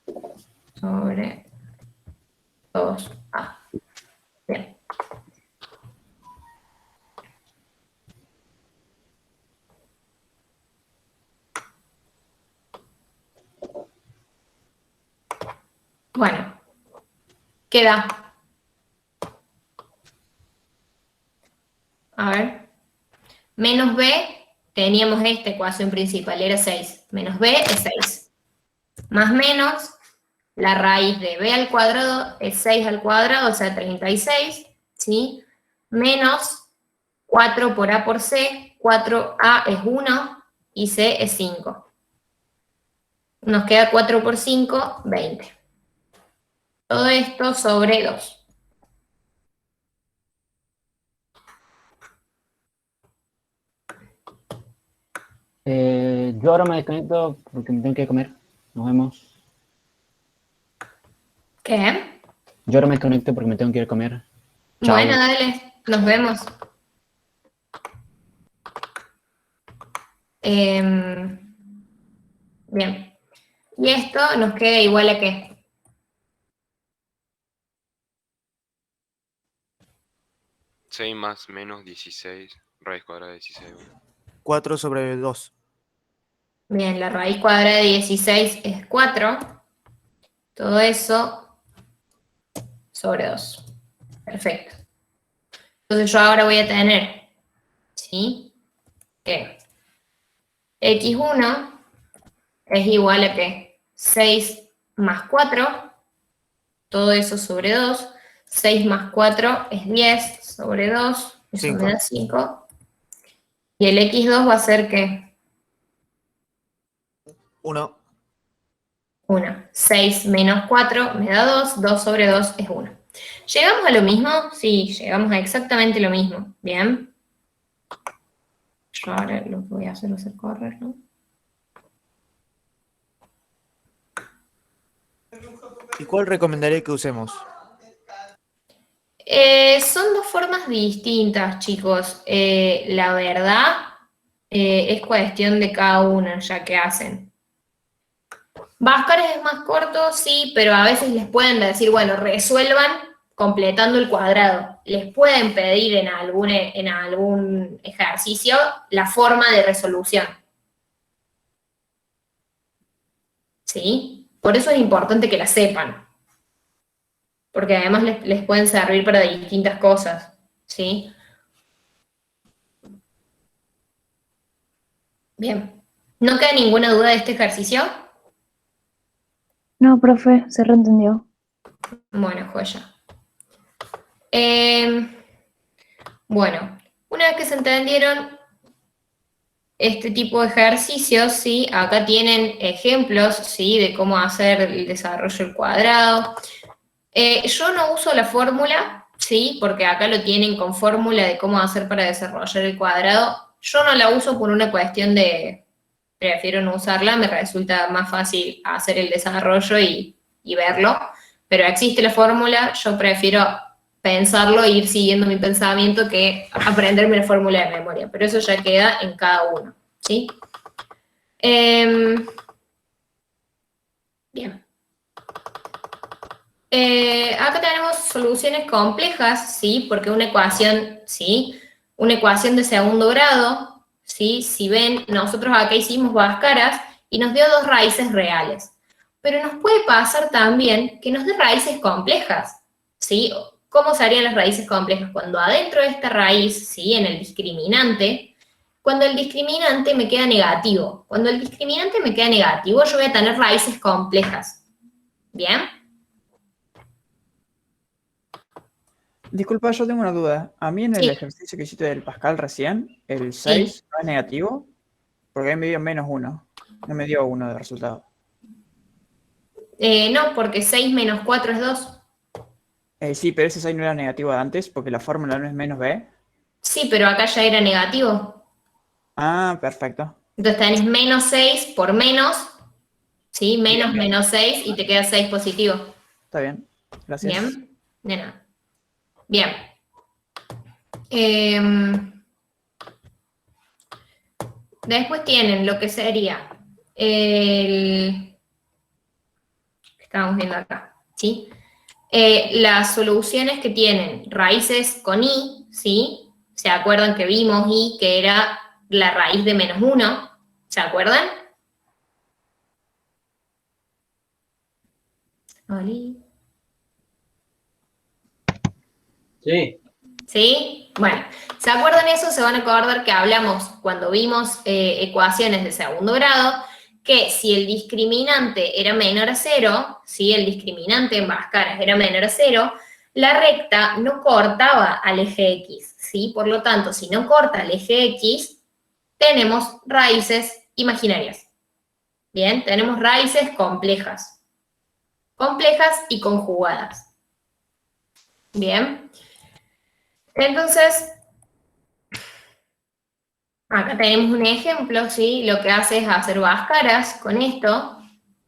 2a. Sobre 2a. Bien. Bueno, ¿qué da? A ver. Menos b, teníamos esta ecuación principal, era 6. Menos b es 6. Más menos, la raíz de b al cuadrado es 6 al cuadrado, o sea, 36, ¿sí? Menos 4 por a por c, 4a es 1 y c es 5. Nos queda 4 por 5, 20. Todo esto sobre 2. Yo ahora me desconecto porque me tengo que comer. Nos vemos. ¿Qué? Yo ahora me desconecto porque me tengo que ir a comer. Chao. Bueno, dale, nos vemos. Bien. Y esto nos queda igual a ¿qué? 6 más menos 16, raíz cuadrada de 16. 4 sobre 2. Bien, la raíz cuadrada de 16 es 4. Todo eso sobre 2. Perfecto. Entonces yo ahora voy a tener, ¿sí? Que x1 es igual a ¿qué? 6 más 4. Todo eso sobre 2. 6 más 4 es 10 sobre 2. Eso 5. me da 5. Y el x2 va a ser ¿qué? 1. 1. 6 menos 4 me da 2. 2 sobre 2 es 1. ¿Llegamos a lo mismo? Sí, llegamos a exactamente lo mismo. Bien. Yo ahora lo que voy a hacer correr, ¿no? ¿Y cuál recomendaría que usemos? Son dos formas distintas, chicos. La verdad, es cuestión de cada uno, ya que hacen. Bhaskara es más corto, sí, pero a veces les pueden decir, bueno, resuelvan completando el cuadrado. Les pueden pedir en algún ejercicio la forma de resolución. ¿Sí? Por eso es importante que la sepan. Porque además les pueden servir para distintas cosas, ¿sí? Bien. ¿No queda ninguna duda de este ejercicio? No, profe, se reentendió. Bueno, joya. Bueno, una vez que se entendieron este tipo de ejercicios, ¿sí? Acá tienen ejemplos, ¿sí? De cómo hacer el desarrollo del cuadrado. Yo no uso la fórmula, ¿sí? Porque acá lo tienen con fórmula de cómo hacer para desarrollar el cuadrado. Yo no la uso por una cuestión de, prefiero no usarla, me resulta más fácil hacer el desarrollo y verlo. Pero existe la fórmula, yo prefiero pensarlo e ir siguiendo mi pensamiento que aprenderme la fórmula de memoria. Pero eso ya queda en cada uno, ¿sí? Bien. Acá tenemos soluciones complejas, ¿sí? Porque una ecuación, ¿sí? Una ecuación de segundo grado, ¿sí? Si ven, nosotros acá hicimos Bhaskaras y nos dio dos raíces reales. Pero nos puede pasar también que nos dé raíces complejas, ¿sí? ¿Cómo serían las raíces complejas? Cuando adentro de esta raíz, ¿sí? En el discriminante, cuando el discriminante me queda negativo. Cuando el discriminante me queda negativo, yo voy a tener raíces complejas. ¿Bien? Disculpa, yo tengo una duda. A mí en el Sí. ejercicio que hiciste del Pascal recién, el 6 no es negativo, porque a mí me dio menos 1. No me dio 1 de resultado. No, porque 6 menos 4 es 2. Sí, pero ese 6 no era negativo de antes, porque la fórmula no es menos b. Sí, pero acá ya era negativo. Ah, perfecto. Entonces tenés menos 6 por menos, ¿sí? Menos Bien. menos 6 y te queda 6 positivo. Está bien, gracias. Bien, de nada. Bien. Después tienen lo que sería el... Estamos viendo acá, ¿sí? Las soluciones que tienen raíces con i, ¿sí? ¿Se acuerdan que vimos i, que era la raíz de menos 1? ¿Se acuerdan? Oli. Sí. ¿Sí? Bueno, ¿se acuerdan eso? Se van a acordar que hablamos cuando vimos ecuaciones de segundo grado, que si el discriminante era menor a 0, si el discriminante en Bhaskara era menor a 0, la recta no cortaba al eje X, ¿sí? Por lo tanto, si no corta al eje X, tenemos raíces imaginarias. Bien, tenemos raíces complejas. Complejas y conjugadas. Bien. Entonces, acá tenemos un ejemplo, ¿sí? Lo que hace es hacer Bhaskaras con esto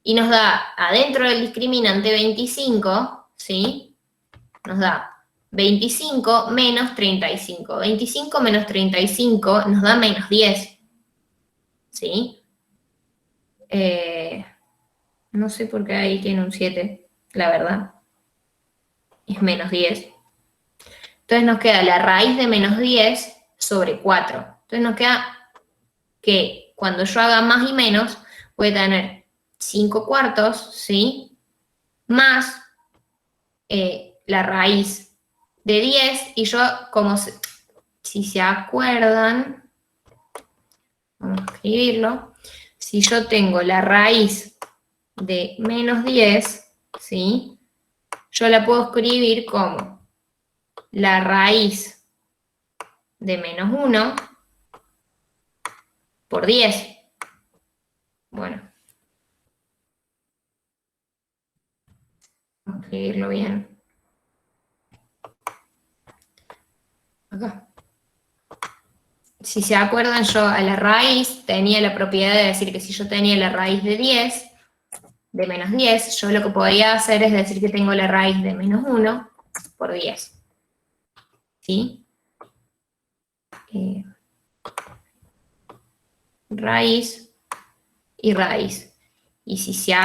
y nos da adentro del discriminante 25, ¿sí? Nos da 25 menos 35. 25 menos 35 nos da menos 10, ¿sí? No sé por qué ahí tiene un 7, la verdad. Es menos 10. Entonces nos queda la raíz de menos 10 sobre 4. Entonces nos queda que cuando yo haga más y menos, voy a tener 5 cuartos, ¿sí? Más la raíz de 10, y yo, como si se acuerdan, vamos a escribirlo, si yo tengo la raíz de menos 10, ¿sí? Yo la puedo escribir como la raíz de menos 1 por 10. Bueno. Vamos a escribirlo bien. Acá. Si se acuerdan, yo a la raíz tenía la propiedad de decir que si yo tenía la raíz de 10, de menos 10, yo lo que podía hacer es decir que tengo la raíz de menos 1 por 10. ¿Sí? Raíz y raíz. Y si se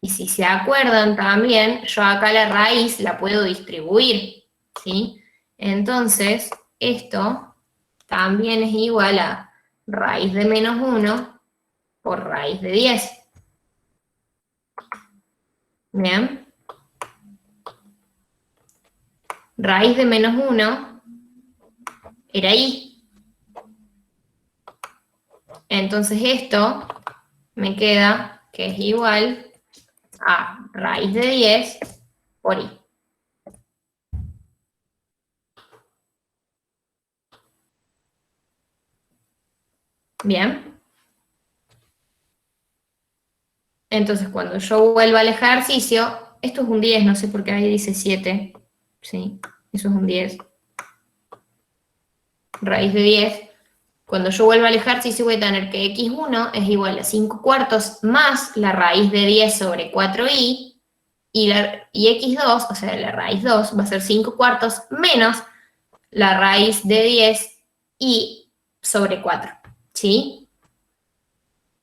y si se acuerdan también, yo acá la raíz la puedo distribuir, ¿sí? Entonces, esto también es igual a raíz de menos 1 por raíz de 10. ¿Bien? Raíz de menos 1 era i. Entonces esto me queda que es igual a raíz de 10 por i. Bien. Entonces cuando yo vuelva al ejercicio, esto es un 10, no sé por qué ahí dice 7. Sí, eso es un 10. Raíz de 10. Cuando yo vuelva al ejercicio voy a tener que x1 es igual a 5 cuartos más la raíz de 10 sobre 4i, y x2, o sea, la raíz 2, va a ser 5 cuartos menos la raíz de 10i sobre 4, ¿sí?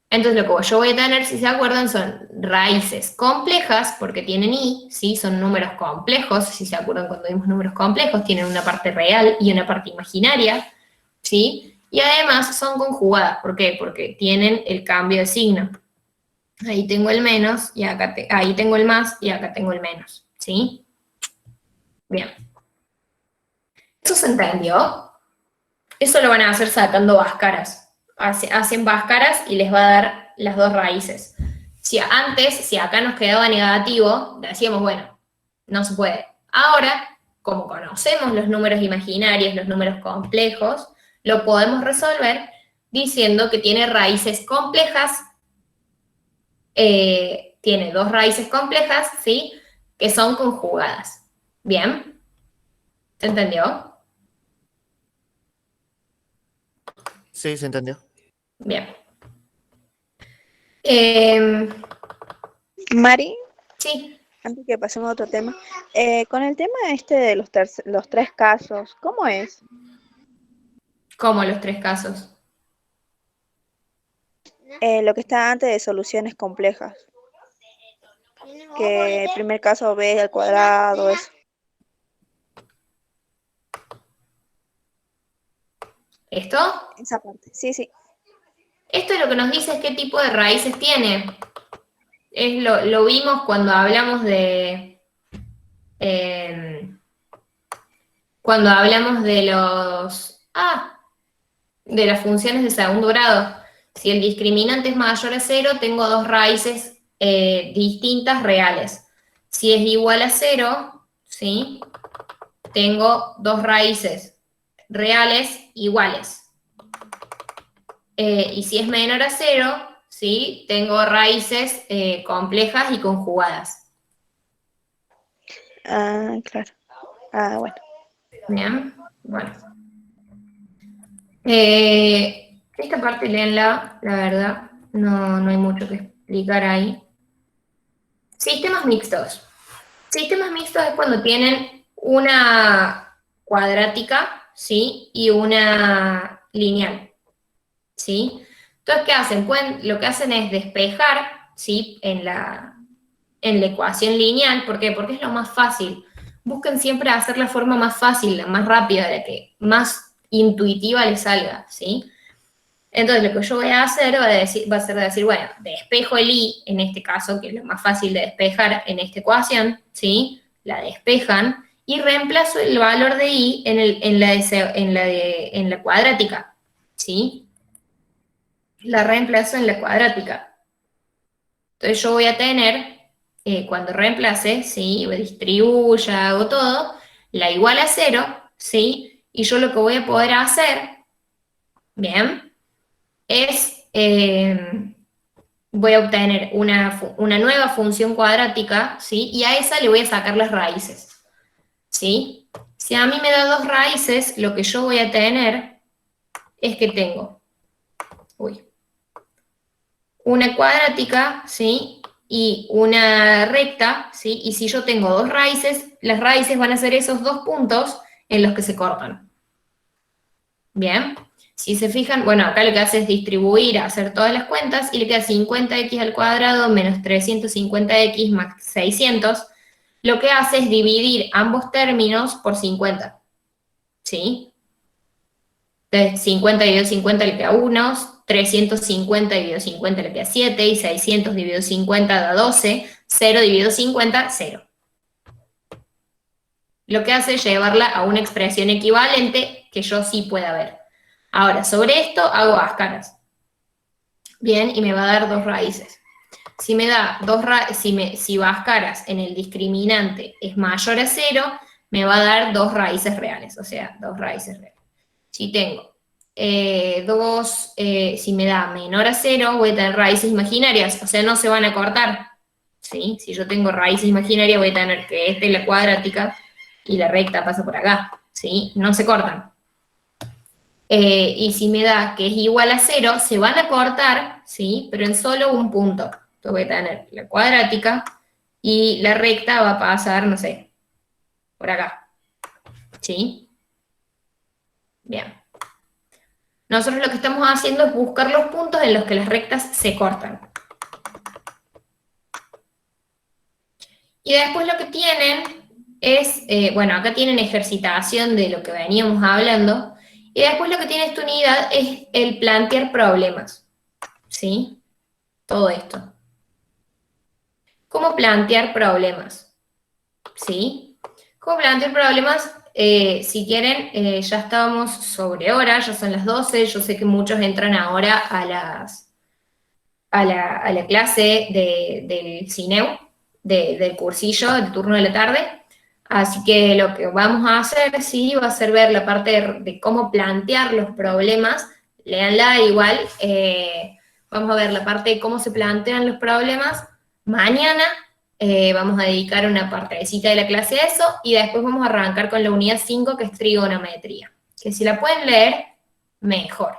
Entonces lo que yo voy a tener, si se acuerdan, son raíces complejas, porque tienen i, ¿sí? Son números complejos, si se acuerdan cuando vimos números complejos, tienen una parte real y una parte imaginaria, ¿sí? Y además son conjugadas, ¿por qué? Porque tienen el cambio de signo. Ahí tengo el menos, y acá ahí tengo el más, y acá tengo el menos, ¿sí? Bien. ¿Eso se entendió? Eso lo van a hacer sacando Bhaskaras. Hacen Bhaskaras y les va a dar las dos raíces. Si acá nos quedaba negativo, decíamos, bueno, no se puede. Ahora, como conocemos los números imaginarios, los números complejos, lo podemos resolver diciendo que tiene raíces complejas, tiene dos raíces complejas, ¿sí? Que son conjugadas. ¿Bien? ¿Se entendió? Sí, se entendió. Bien. Mari, sí. Antes que pasemos a otro tema, con el tema este de los tres casos, ¿cómo es? ¿Cómo los tres casos? Lo que está antes de soluciones complejas. Que el primer caso b al cuadrado, eso. ¿Esto? Esa parte, sí, sí. Esto lo que nos dice es qué tipo de raíces tiene. Lo vimos cuando hablamos de de las funciones de segundo grado. Si el discriminante es mayor a 0, tengo dos raíces distintas reales. Si es igual a 0, ¿sí? Tengo dos raíces reales iguales. Y si es menor a 0, ¿sí? Tengo raíces complejas y conjugadas. Ah, claro. Ah, bueno. Bien, bueno. Esta parte léenla, la verdad, no hay mucho que explicar ahí. Sistemas mixtos. Sistemas mixtos es cuando tienen una cuadrática, ¿sí? Y una lineal, ¿sí? Entonces, ¿qué hacen? Lo que hacen es despejar, ¿sí? En la ecuación lineal. ¿Por qué? Porque es lo más fácil. Busquen siempre hacer la forma más fácil, la más rápida, la que más intuitiva les salga, ¿sí? Entonces, lo que yo voy a hacer va a ser decir, bueno, despejo el i, en este caso, que es lo más fácil de despejar en esta ecuación, ¿sí? La despejan, y reemplazo el valor de i en la cuadrática, ¿sí? La reemplazo en la cuadrática. Entonces, yo voy a tener, cuando reemplace, ¿sí? Distribuya, hago todo, la igual a 0, ¿sí? Y yo lo que voy a poder hacer, bien, es, voy a obtener una nueva función cuadrática, ¿sí? Y a esa le voy a sacar las raíces, ¿sí? Si a mí me da dos raíces, lo que yo voy a tener es que tengo, una cuadrática, ¿sí? Y una recta, ¿sí? Y si yo tengo dos raíces, las raíces van a ser esos dos puntos en los que se cortan. Bien. Si se fijan, bueno, acá lo que hace es distribuir, hacer todas las cuentas, y le queda 50x al cuadrado menos 350x más 600. Lo que hace es dividir ambos términos por 50. ¿Sí? Entonces, 50 dividido 50 le queda 1, 350 dividido 50 le queda 7, y 600 dividido 50 da 12, 0 dividido 50, 0. Lo que hace es llevarla a una expresión equivalente que yo sí pueda ver. Ahora, sobre esto hago áscaras. Bien, y me va a dar dos raíces. Si me da si áscaras en el discriminante es mayor a 0, me va a dar dos raíces reales, o sea, dos raíces reales. Si tengo si me da menor a 0, voy a tener raíces imaginarias, o sea, no se van a cortar. ¿Sí? Si yo tengo raíces imaginarias, voy a tener que esta es la cuadrática y la recta pasa por acá. ¿Sí? No se cortan. Y si me da que es igual a 0, se van a cortar, ¿sí? Pero en solo un punto. Entonces voy a tener la cuadrática y la recta va a pasar, no sé, por acá. ¿Sí? Bien. Nosotros lo que estamos haciendo es buscar los puntos en los que las rectas se cortan. Y después lo que tienen es, bueno, acá tienen ejercitación de lo que veníamos hablando. Y después lo que tiene esta unidad es el plantear problemas, ¿sí? Todo esto. ¿Cómo plantear problemas? ¿Sí? ¿Cómo plantear problemas? Si quieren, ya estábamos sobre hora, ya son las 12, yo sé que muchos entran ahora a la clase del CINEU, del cursillo, del turno de la tarde. Así que lo que vamos a hacer, sí, va a ser ver la parte de cómo plantear los problemas. Léanla igual. Vamos a ver la parte de cómo se plantean los problemas. Mañana vamos a dedicar una partecita de la clase a eso, y después vamos a arrancar con la unidad 5, que es trigonometría. Que si la pueden leer, mejor.